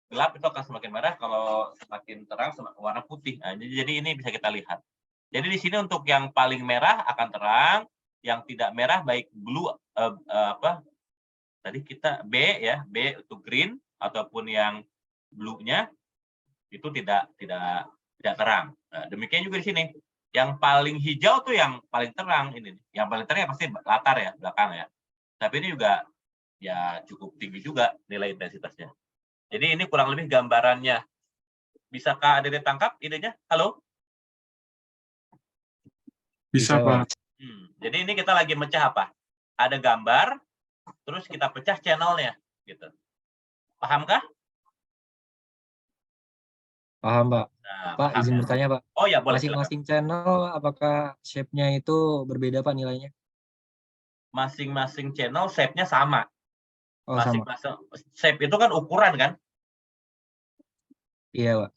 A: gelap itu akan semakin merah, kalau semakin terang warna putih. Nah, jadi ini bisa kita lihat. Jadi di sini untuk yang paling merah akan terang, yang tidak merah baik blue tadi kita B ya, B itu green ataupun yang blue-nya itu tidak terang. Nah, demikian juga di sini. Yang paling hijau tuh yang paling terang ini. Yang paling terang ya pasti latar ya, belakang ya. Tapi ini juga ya cukup tinggi juga nilai intensitasnya. Jadi ini kurang lebih gambarannya. Bisakah ada ditangkap idenya? Halo?
D: Bisa, Pak.
A: Jadi ini kita lagi mecah apa? Ada gambar, terus kita pecah channelnya, gitu. Pahamkah?
B: Paham, Pak.
A: Nah,
B: Pak,
A: paham
B: izin
A: ya?
B: bertanya, Pak.
A: Oh ya, boleh.
B: Masing-masing channel, apakah shape-nya itu berbeda, Pak, nilainya?
A: Masing-masing channel shape-nya sama.
B: Oh, sama.
A: Shape itu kan ukuran kan?
B: Iya, Pak.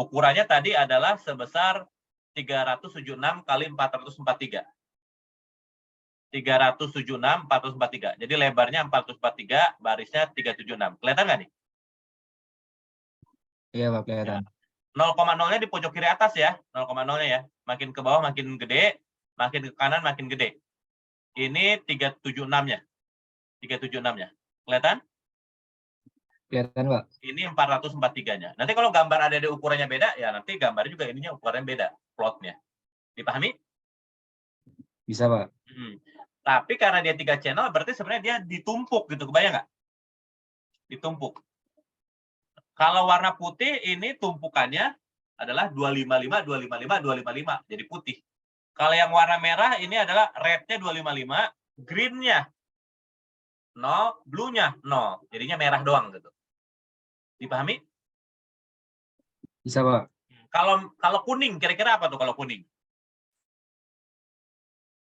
A: Ukurannya tadi adalah sebesar 376 kali 443. 376 443. Jadi lebarnya 443, barisnya 376. Kelihatan nggak nih?
B: Iya, Pak, kelihatan.
A: 0,0-nya di pojok kiri atas ya, 0,0-nya ya. Makin ke bawah makin gede, makin ke kanan makin gede. Ini 376-nya. 376-nya. Kelihatan?
B: Kelihatan, Pak.
A: Ini 443-nya. Nanti kalau gambar ada ukurannya beda, ya nanti gambar juga ininya ukurannya beda, plotnya. Dipahami?
B: Bisa, Pak.
A: Tapi karena dia 3 channel, berarti sebenarnya dia ditumpuk gitu, kebayang nggak? Ditumpuk. Kalau warna putih ini tumpukannya adalah 255, 255, 255, jadi putih. Kalau yang warna merah ini adalah red-nya 255, green-nya 0, blue-nya 0. Jadinya merah doang gitu. Dipahami?
B: Bisa, Pak.
A: Kalau kuning, kira-kira apa tuh kalau kuning?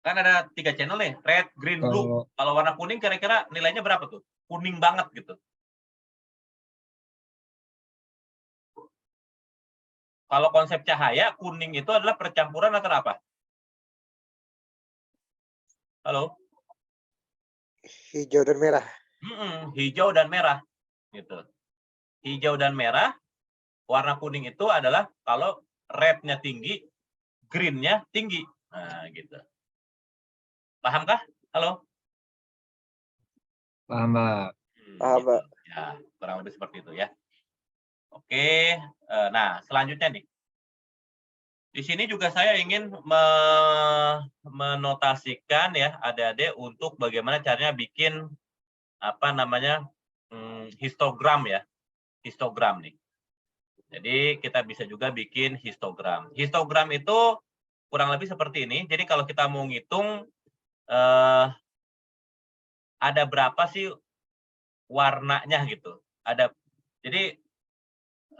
A: Kan ada 3 channel nih, red, green, blue. Kalau warna kuning kira-kira nilainya berapa tuh? Kuning banget gitu. Kalau konsep cahaya, kuning itu adalah percampuran antara apa? Halo?
F: Hijau dan merah.
A: Hijau dan merah. Gitu. Hijau dan merah, warna kuning itu adalah kalau red-nya tinggi, green-nya tinggi. Nah, gitu. Pahamkah? Halo?
B: Paham, Pak.
F: Paham,
A: Gitu.
F: Pak.
A: Ya, kurang lebih seperti itu ya. Oke, nah selanjutnya nih. Di sini juga saya ingin menotasikan ya adik-adik untuk bagaimana caranya bikin apa namanya histogram ya, histogram nih. Jadi kita bisa juga bikin histogram. Histogram itu kurang lebih seperti ini. Jadi kalau kita mau ngitung ada berapa sih warnanya gitu. Jadi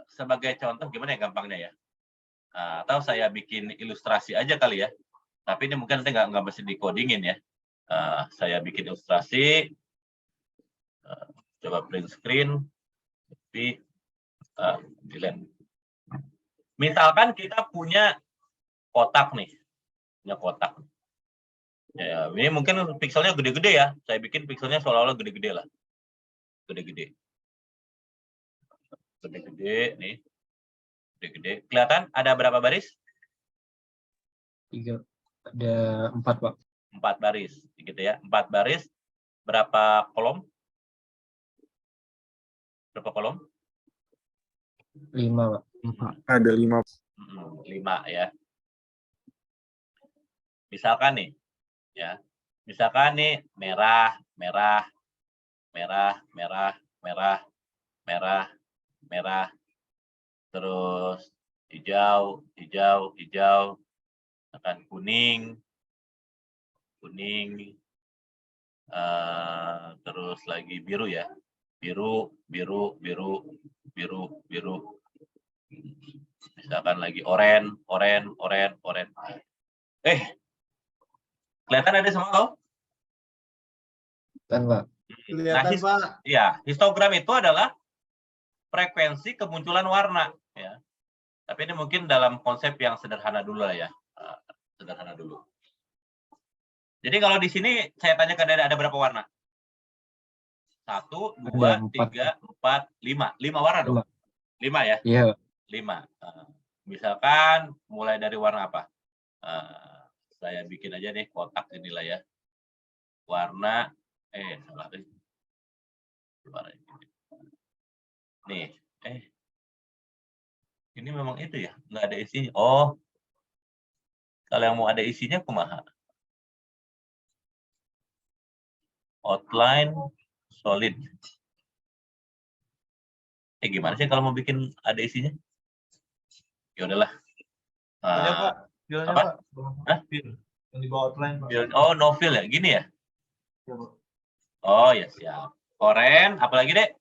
A: sebagai contoh gimana ya gampangnya ya. Atau saya bikin ilustrasi aja kali ya. Tapi ini mungkin nanti nggak mesti dikodingin ya. Saya bikin ilustrasi. Coba print screen. Tapi delete. Misalkan kita punya kotak nih. Punya kotak. Ya, ini mungkin pixelnya gede-gede ya. Saya bikin pixelnya seolah-olah gede-gede lah. Gede-gede. Gede-gede nih. Gede-gede. Kelihatan ada berapa baris?
B: 3. Ada 4, Pak.
A: 4 baris, gitu ya. 4 baris. Berapa kolom? Berapa kolom?
B: 5, Pak.
D: Ada 5.
A: 5 ya. Misalkan nih, ya. Misalkan nih merah, merah, merah, merah, merah, merah, merah. Terus hijau, hijau, hijau. Akan kuning, kuning. Terus lagi biru ya. Biru, biru, biru, biru, biru. Misalkan lagi oranye, oranye, oranye, oranye. Kelihatan ada semua loh?
B: Kan, Pak.
C: Kelihatan, Pak.
A: Ya, histogram itu adalah frekuensi kemunculan warna. Ya. Tapi ini mungkin dalam konsep yang sederhana dulu lah ya. Sederhana dulu. Jadi kalau di sini saya tanya ke ada berapa warna? 1, 2, 3, 4, 5. 5 warna dong? 5 ya?
B: Iya.
A: 5. Misalkan mulai dari warna apa? Saya bikin aja nih kotak inilah ya. Warna, salah deh. Nih, ini memang itu ya? Nggak ada isinya. Oh, kalau yang mau ada isinya kumaha? Outline solid. Gimana sih kalau mau bikin ada isinya? Ya udahlah.
C: Pak.
A: Apa?
C: Hah? Yang di bawah outline, Pak.
A: Oh, no fill ya? Gini ya?
C: Ya, Pak.
A: Oh, ya siap. Oranye, apalagi dek?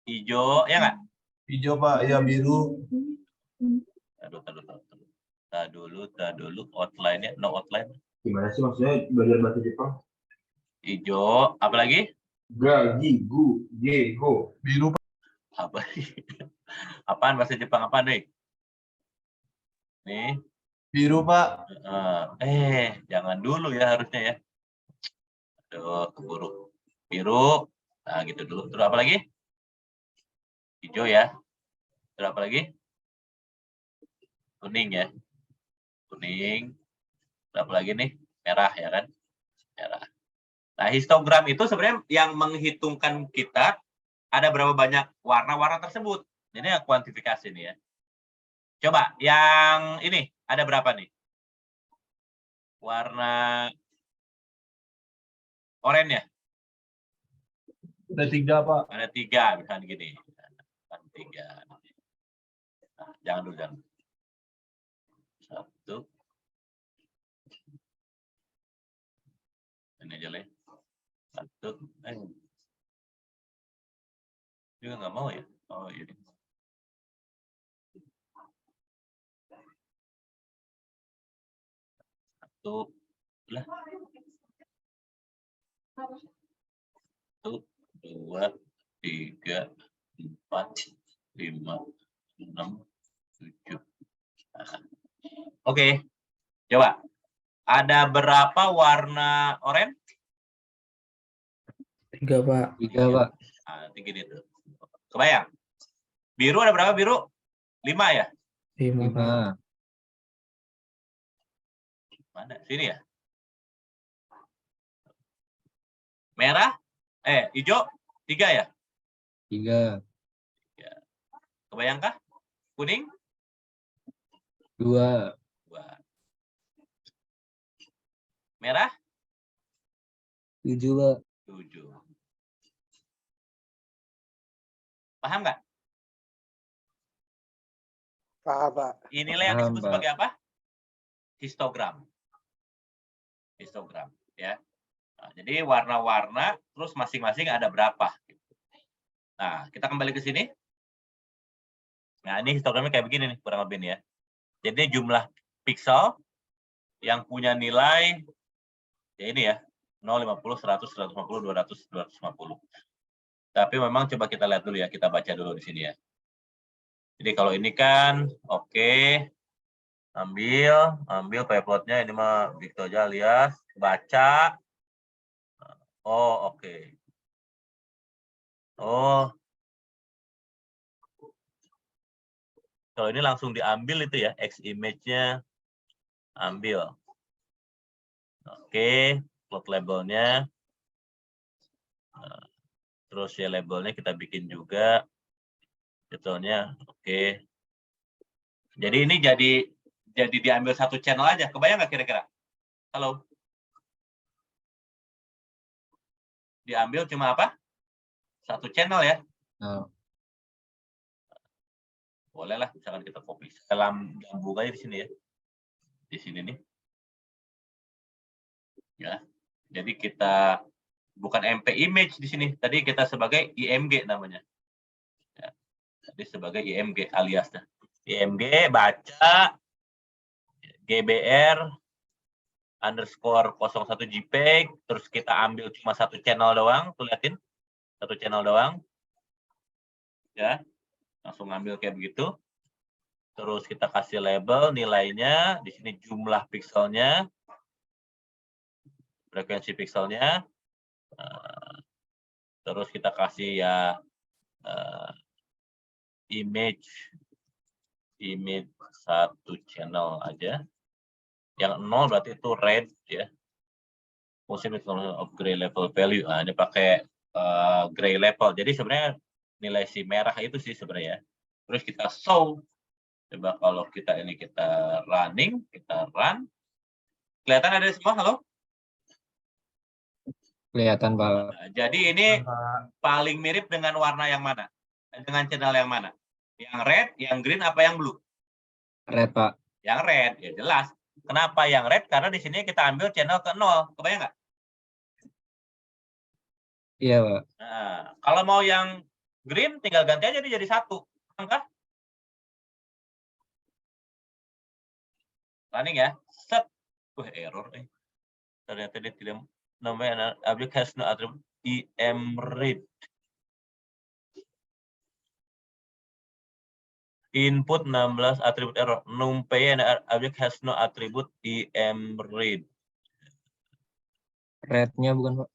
A: Hijau, ya nggak?
C: Hijau, Pak. Ya, biru.
A: Tak dulu. Outline-nya, no outline.
C: Gimana sih maksudnya belajar bahasa Jepang?
A: Hijau, apalagi?
C: Go. Biru, Pak.
A: Apa? Apaan bahasa Jepang apa deh? Nih.
C: Biru, Pak.
A: Jangan dulu ya harusnya ya. Aduh, keburu. Biru. Nah, gitu dulu. Terus apa lagi? Hijau ya. Terus apa lagi? Kuning ya. Kuning. Berapa lagi nih? Merah ya kan? Merah. Nah, histogram itu sebenarnya yang menghitungkan kita ada berapa banyak warna-warna tersebut. Jadi ya kuantifikasi nih ya. Coba yang ini ada berapa nih? Warna oranye ya?
C: Ada 3, Pak.
A: Ada 3 misalnya gini. Ada 3. Nah, jangan dulu, jangan. 1. Ini aja lah. 1. Juga nggak mau ya? Oh ini. Satu lah. 1, 2, 3, 4, 5, 6, 7. Oke, coba. Ada berapa warna oranye?
G: 3, Pak.
B: 3, Pak.
A: Nah, nanti gini tuh. Kebayang? Biru ada berapa biru? 5 ya?
G: 5, Pak.
B: 5.
A: Mana? Sini ya? Merah? Hijau? 3 ya?
B: 3.
A: Kebayangkah? Kuning?
B: 2.
A: 2. Merah?
B: 7, Pak.
A: 7. Paham nggak?
F: Paham, Pak.
A: Inilah yang
B: Paham,
A: disebut
B: Pak.
A: sebagai apa? Histogram. Histogram, ya. Nah, jadi warna-warna, terus masing-masing ada berapa. Nah, kita kembali ke sini. Nah, ini histogramnya kayak begini nih, kurang lebih nih ya. Jadi jumlah piksel yang punya nilai, ya ini ya, 0, 50, 100, 150, 200, 250. Tapi memang coba kita lihat dulu ya, kita baca dulu di sini ya. Jadi kalau ini kan, oke. Ambil plotnya, ini mah gitu aja alias, baca. Oh, oke. Oh. Kalau ini langsung diambil itu ya, X image-nya ambil. Oke, plot labelnya. Terus ya labelnya kita bikin juga. Detailnya, oke. Jadi ini jadi diambil satu channel aja. Kebayang nggak kira-kira? Halo? Diambil cuma apa? Satu channel ya.
B: Oh.
A: Boleh lah, misalkan kita copy. Dalam gabung aja di sini ya. Di sini nih. Ya. Jadi kita bukan MP image di sini. Tadi kita sebagai IMG namanya. Ya. Jadi sebagai IMG aliasnya. IMG baca GBR underscore 01 JPEG, terus kita ambil cuma satu channel doang, tuh liatin, satu channel doang, ya, langsung ambil kayak begitu, terus kita kasih label nilainya, di sini jumlah pikselnya, frekuensi pikselnya, terus kita kasih ya image satu channel aja, yang 0 berarti itu red ya. Positive of gray level value. Nah, ini pakai gray level. Jadi sebenarnya nilai si merah itu sih sebenarnya. Terus kita show. Coba kalau kita running, kita run. Kelihatan ada semua? Halo?
B: Kelihatan, Pak.
A: Nah, jadi ini paling mirip dengan warna yang mana? Dengan channel yang mana? Yang red, yang green, apa yang blue?
B: Red, Pak.
A: Yang red, ya jelas. Kenapa yang red? Karena di sini kita ambil channel ke 0. Kebayang nggak?
B: Iya, Pak.
A: Nah, kalau mau yang green, tinggal ganti aja dia jadi 1. Kan? Running ya. Set. Error nih. Ternyata dia tidak namanya object has no attribute imread. Input 16 atribut error. NumPy and object has no attribute imread.
B: Red-nya bukan, Pak.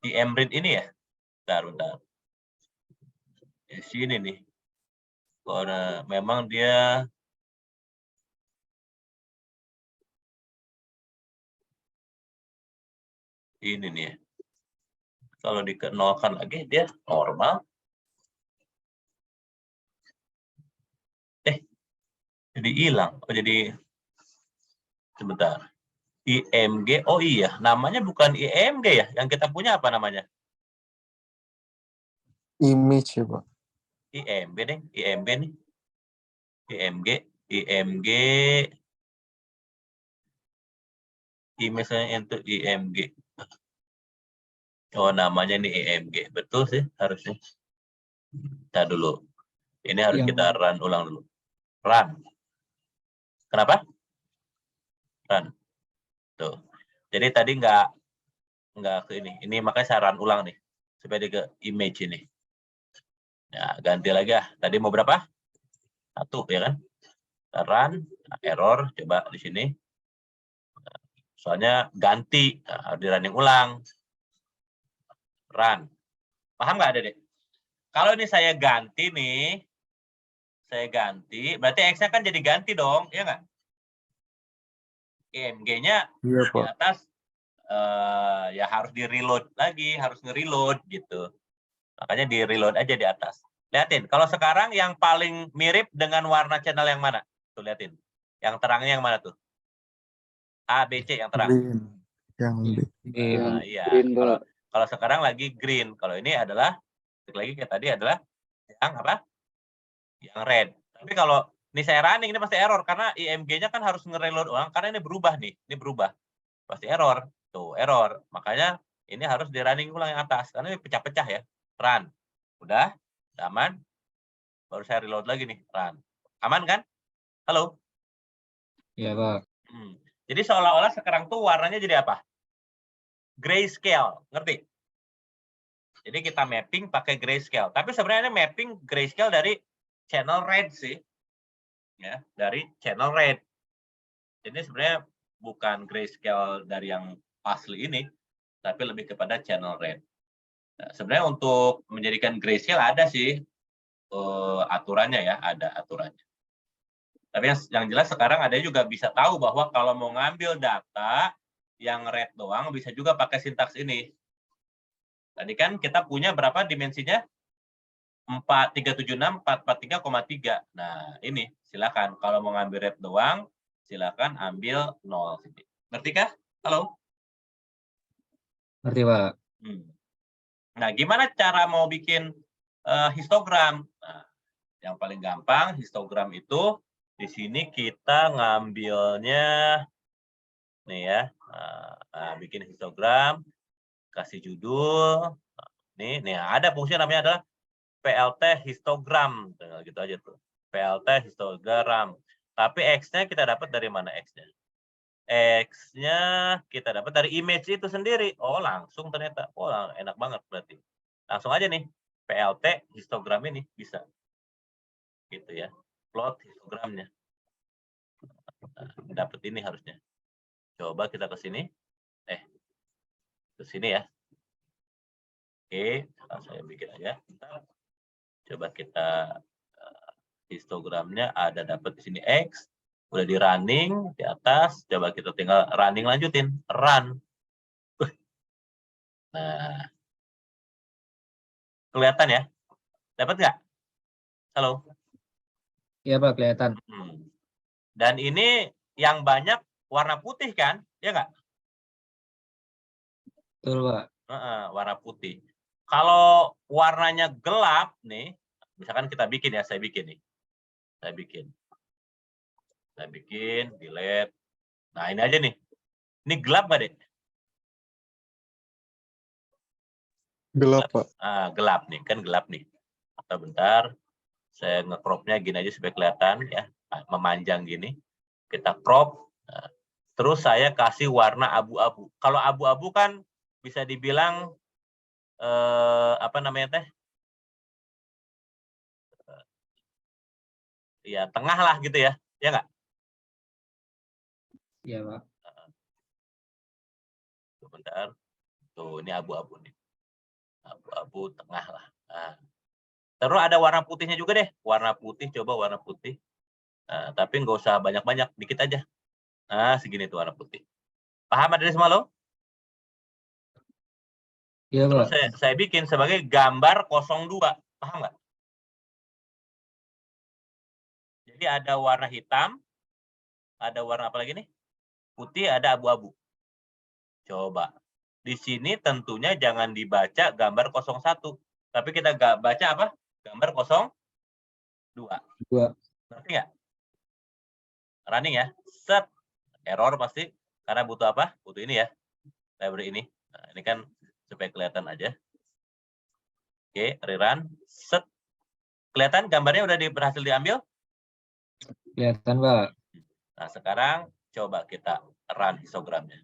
A: Imread ini ya? Bentar. Di sini nih. Karena memang dia ini nih ya. Kalau dikenalkan lagi dia normal. Jadi hilang. Oh, jadi sebentar. IMG. Oh iya, namanya bukan IMG ya. Yang kita punya apa namanya?
D: Image ya, Pak.
A: IMB nih, IMB nih. IMG, IMG. Misalnya untuk IMG. Oh, namanya nih IMG. Betul sih harusnya. Kita dulu. Ini harus
B: Yang
A: kita run ulang dulu. Run. Kenapa? Run. Tuh. Jadi tadi nggak ke ini. Ini makanya saya run ulang nih. Supaya dia ke image ini. Ya, ganti lagi ya. Tadi mau berapa? 1 ya kan? Kita run. Nah, error. Coba di sini. Soalnya ganti. Nah, harus di running ulang. Run. Paham nggak, Dede? Kalau ini saya ganti nih. Saya ganti. Berarti X-nya kan jadi ganti dong. Ya nggak? IMG-nya
D: Iya,
A: di
D: Pak.
A: atas ya harus di reload lagi, harus nge-reload gitu. Makanya di reload aja di atas. Lihatin, kalau sekarang yang paling mirip dengan warna channel yang mana? Tuh lihatin. Yang terangnya yang mana tuh? A, B, C yang terang.
D: Green. Yang B.
A: Nah, iya. Kalau sekarang lagi green. Kalau ini adalah lagi kayak tadi adalah yang apa? Yang red. Tapi kalau ini saya running ini pasti error karena IMG-nya kan harus nge-reload ulang karena ini berubah nih. Ini berubah. Pasti error. Tuh, error. Makanya ini harus di running ulang yang atas karena ini pecah-pecah ya. Run. Udah? Aman? Baru saya reload lagi nih. Run. Aman kan? Halo?
B: ya Pak.
A: Jadi seolah-olah sekarang tuh warnanya jadi apa? Grayscale. Ngerti? Jadi kita mapping pakai grayscale. Tapi sebenarnya mapping grayscale dari channel red sih. Ya, dari channel red. Jadi sebenarnya bukan grayscale dari yang asli ini, tapi lebih kepada channel red. Nah, sebenarnya untuk menjadikan grayscale ada sih aturannya ya, ada aturannya. Tapi yang jelas sekarang ada juga bisa tahu bahwa kalau mau ngambil data yang red doang bisa juga pakai sintaks ini. Tadi kan kita punya berapa dimensinya? 4376 443,3. Nah, ini silakan kalau mau ngambil red doang silakan ambil 0. Ngerti kah? Halo?
B: Ngerti Pak.
A: Nah, gimana cara mau bikin histogram? Nah, yang paling gampang histogram itu di sini kita ngambilnya nih ya. Bikin histogram, kasih judul. Nih ada fungsi namanya adalah PLT histogram. Gitu aja tuh. PLT histogram. Tapi X-nya kita dapat dari mana X-nya? X-nya kita dapat dari image itu sendiri. Oh, langsung ternyata. Oh, enak banget berarti. Langsung aja nih. PLT histogram ini bisa. Gitu ya. Plot histogramnya. Nah, dapat ini harusnya. Coba kita ke sini. Ke sini ya. Oke, saya bikin aja. Coba kita histogramnya ada dapat di sini X. Udah di running di atas. Coba kita tinggal running lanjutin. Run. Nah, kelihatan ya? Dapat nggak? Halo?
B: Iya Pak, kelihatan.
A: Dan ini yang banyak warna putih kan? Ya nggak?
B: Betul Pak.
A: Warna putih. Kalau warnanya gelap nih, misalkan kita bikin ya, saya bikin nih. Saya bikin, delete. Nah, ini aja nih. Ini gelap nggak, Dek?
D: Gelap, Pak.
A: Gelap nih, kan gelap nih. Atau bentar, saya nge-cropnya gini aja supaya kelihatan ya, memanjang gini. Kita crop, terus saya kasih warna abu-abu. Kalau abu-abu kan bisa dibilang apa namanya teh? Ya tengah lah gitu ya, ya nggak?
B: Iya Pak.
A: Sebentar, tuh ini abu-abu nih, abu-abu tengah lah. Nah, Terus ada warna putihnya juga deh. Warna putih, coba warna putih. Nah, tapi nggak usah banyak-banyak, dikit aja. Nah, segini tuh warna putih. Paham ada semua lo?
B: Iya,
A: Terus
B: Pak.
A: saya bikin sebagai gambar 02. Paham nggak? Jadi ada warna hitam, ada warna apa lagi nih? Putih, ada abu-abu. Coba. Di sini tentunya jangan dibaca gambar 01. Tapi kita baca apa? Gambar 02.
B: 2.
A: Ngerti nggak? Running ya. Set. Error pasti. Karena butuh apa? Butuh ini ya. Library ini. Nah, ini kan supaya kelihatan aja. Oke, rerun. Set. Kelihatan gambarnya udah berhasil diambil?
B: Kelihatan, Pak.
A: Nah, sekarang coba kita run histogramnya.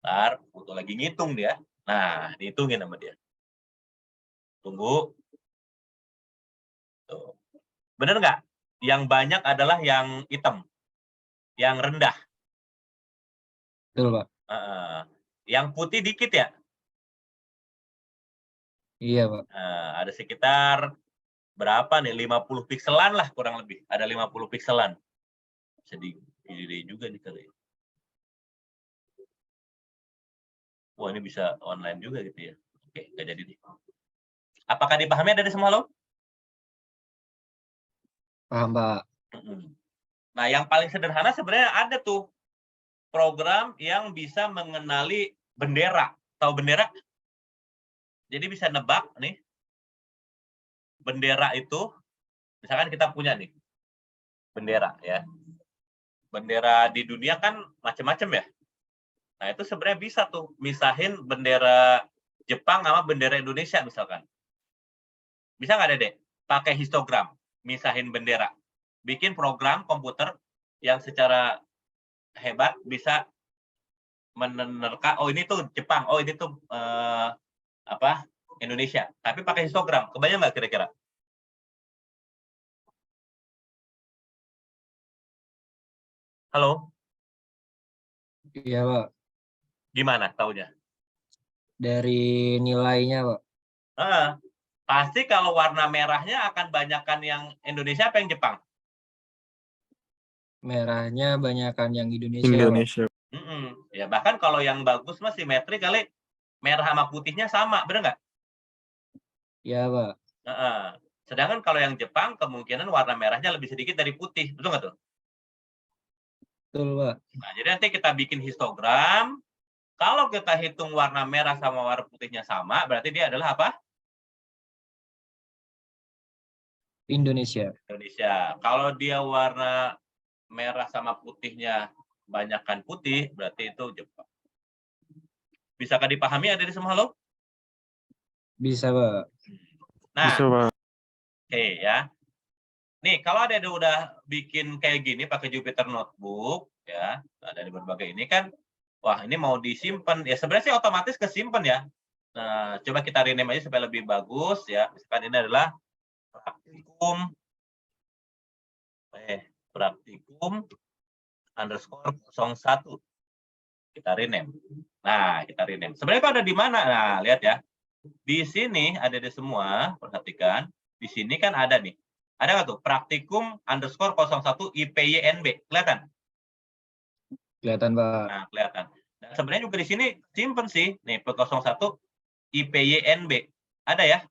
A: Ntar, butuh lagi ngitung dia. Nah, dihitungin sama dia. Tunggu. Tuh. Bener nggak? Yang banyak adalah yang hitam. Yang rendah.
B: Betul, Pak.
A: Yang putih dikit ya?
B: Iya, Pak.
A: Ada sekitar berapa nih? 50 pikselan lah kurang lebih. Ada 50 pikselan. Sedih juga nih kali. Wah, ini bisa online juga gitu ya. Oke, nggak jadi nih. Apakah dipahami dari semua lo?
B: Paham, Pak.
A: Nah, yang paling sederhana sebenarnya ada tuh program yang bisa mengenali bendera. Tahu bendera? Jadi bisa nebak nih. Bendera itu, misalkan kita punya nih. Bendera ya. Bendera di dunia kan macam-macam ya. Nah, itu sebenarnya bisa tuh misahin bendera Jepang sama bendera Indonesia misalkan. Bisa nggak, Dede? Pakai histogram, misahin bendera. Bikin program komputer yang secara hebat bisa menerka, oh ini tuh Jepang, oh ini tuh Indonesia. Tapi pakai histogram. Kebayang nggak kira-kira? Halo?
B: Iya, Pak.
A: Gimana taunya?
B: Dari nilainya, Pak.
A: Pasti kalau warna merahnya akan banyakkan yang Indonesia apa yang Jepang?
B: Merahnya banyakan yang Indonesia, Pak.
D: Indonesia.
A: Ya, bahkan kalau yang bagus mah simetri kali merah sama putihnya sama, bener nggak?
B: Iya, Pak.
A: Sedangkan kalau yang Jepang kemungkinan warna merahnya lebih sedikit dari putih, betul nggak tuh?
B: Betul, Pak.
A: Nah, jadi nanti kita bikin histogram. Kalau kita hitung warna merah sama warna putihnya sama, berarti dia adalah apa?
B: Indonesia.
A: Indonesia. Kalau dia warna merah sama putihnya banyakkan putih, berarti itu Jepang. Bisakah dipahami ada di semua lo?
B: Bisa, Pak.
A: Nah,
D: Bisa, Pak.
A: oke ya. Nih, kalau ada udah bikin kayak gini pakai Jupyter Notebook, ya, dari berbagai ini kan, wah ini mau disimpan, ya sebenarnya sih otomatis kesimpan ya. Nah, coba kita rename aja supaya lebih bagus ya. Misalkan ini adalah praktikum _01. Kita rename. Nah, kita rename. Sebenarnya itu ada di mana? Nah, lihat ya. Di sini ada di semua, perhatikan. Di sini kan ada nih. Ada nggak tuh? Praktikum _01 IPYNB. Kelihatan?
B: Kelihatan, Pak.
A: Nah, kelihatan. Dan sebenarnya juga di sini simpen sih. Nih, P01 IPYNB. Ada ya?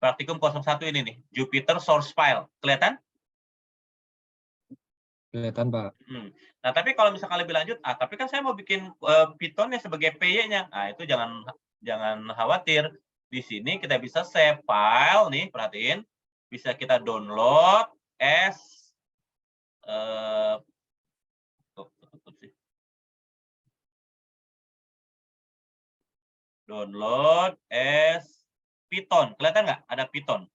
A: Praktikum 01 ini nih. Jupyter Source File. Kelihatan?
B: Kelihatan, Pak.
A: Nah, tapi kalau misalkan lebih lanjut, tapi kan saya mau bikin Python-nya sebagai PY-nya. Nah, itu jangan khawatir. Di sini kita bisa save file nih, perhatiin. Bisa kita download as download as Python. Kelihatan nggak? Ada Python.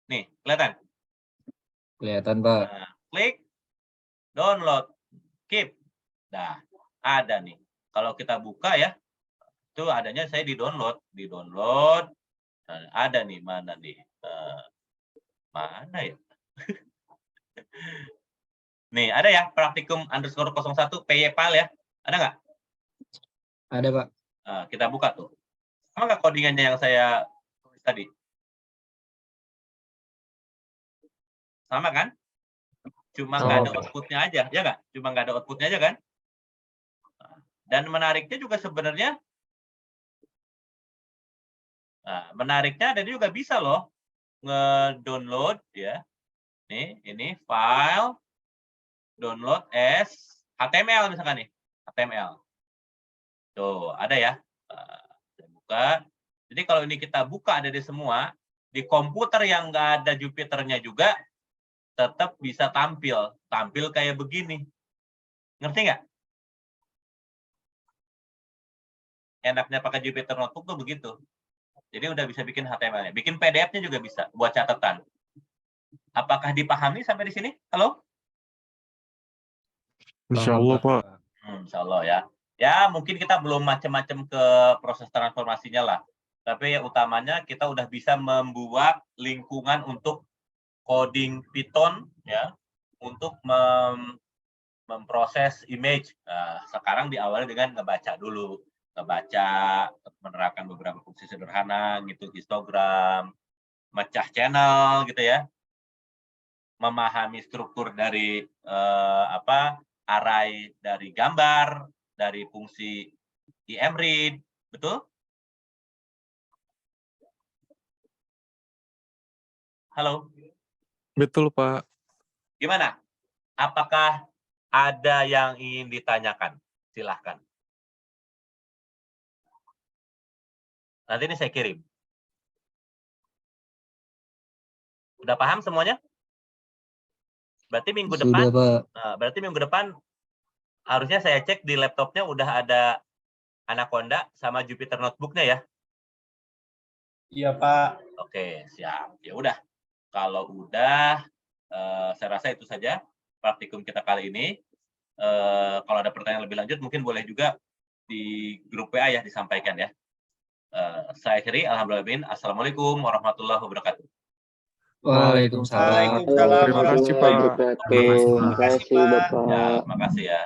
A: Nih, kelihatan?
B: Kelihatan, Pak.
A: Nah, klik download, keep. Nah, ada nih. Kalau kita buka ya, itu adanya saya di download. Nah, ada nih, mana nih? Mana ya? Nih, ada ya, praktikum _01 PY file ya. Ada nggak?
B: Ada, Pak.
A: Nah, kita buka tuh. Sama nggak codingannya yang saya tadi. Sama kan? Cuma nggak ada outputnya aja, ya nggak? Cuma nggak ada outputnya aja kan? Dan menariknya juga sebenarnya, ada juga bisa loh nge-download ya. Nih, ini file download as HTML misalkan nih, HTML. Tuh, ada ya. Saya buka. Jadi kalau ini kita buka ada di semua, di komputer yang nggak ada Jupyternya juga, tetap bisa tampil kayak begini. Ngerti nggak? Enaknya pakai Jupyter Notebook tuh begitu. Jadi udah bisa bikin HTML-nya. Bikin PDF-nya juga bisa buat catatan. Apakah dipahami sampai di sini? Halo?
D: Insya Allah, Pak.
A: Insya Allah ya. Ya mungkin kita belum macam-macam ke proses transformasinya lah. Tapi yang utamanya kita udah bisa membuat lingkungan untuk coding Python ya, untuk memproses image. Nah, sekarang diawali dengan ngebaca dulu, menerapkan beberapa fungsi sederhana gitu, histogram, mecah channel gitu ya, memahami struktur dari array dari gambar, dari fungsi imread, betul? Halo?
D: Betul, Pak.
A: Gimana? Apakah ada yang ingin ditanyakan? Silahkan. Nanti ini saya kirim. Udah paham semuanya? Berarti minggu depan, berarti minggu depan harusnya saya cek di laptopnya udah ada Anaconda sama Jupyter Notebook-nya ya.
C: Iya, Pak.
A: Oke, siap. Ya udah. Kalau udah, saya rasa itu saja praktikum kita kali ini. Kalau ada pertanyaan lebih lanjut, mungkin boleh juga di grup WA ya disampaikan ya. Saya akhiri. Alhamdulillah. Assalamualaikum warahmatullahi wabarakatuh.
B: Waalaikumsalam.
C: Waalaikumsalam.
D: Terima kasih, Pak.
F: Terima kasih, Bapak.
A: Ya, makasih ya.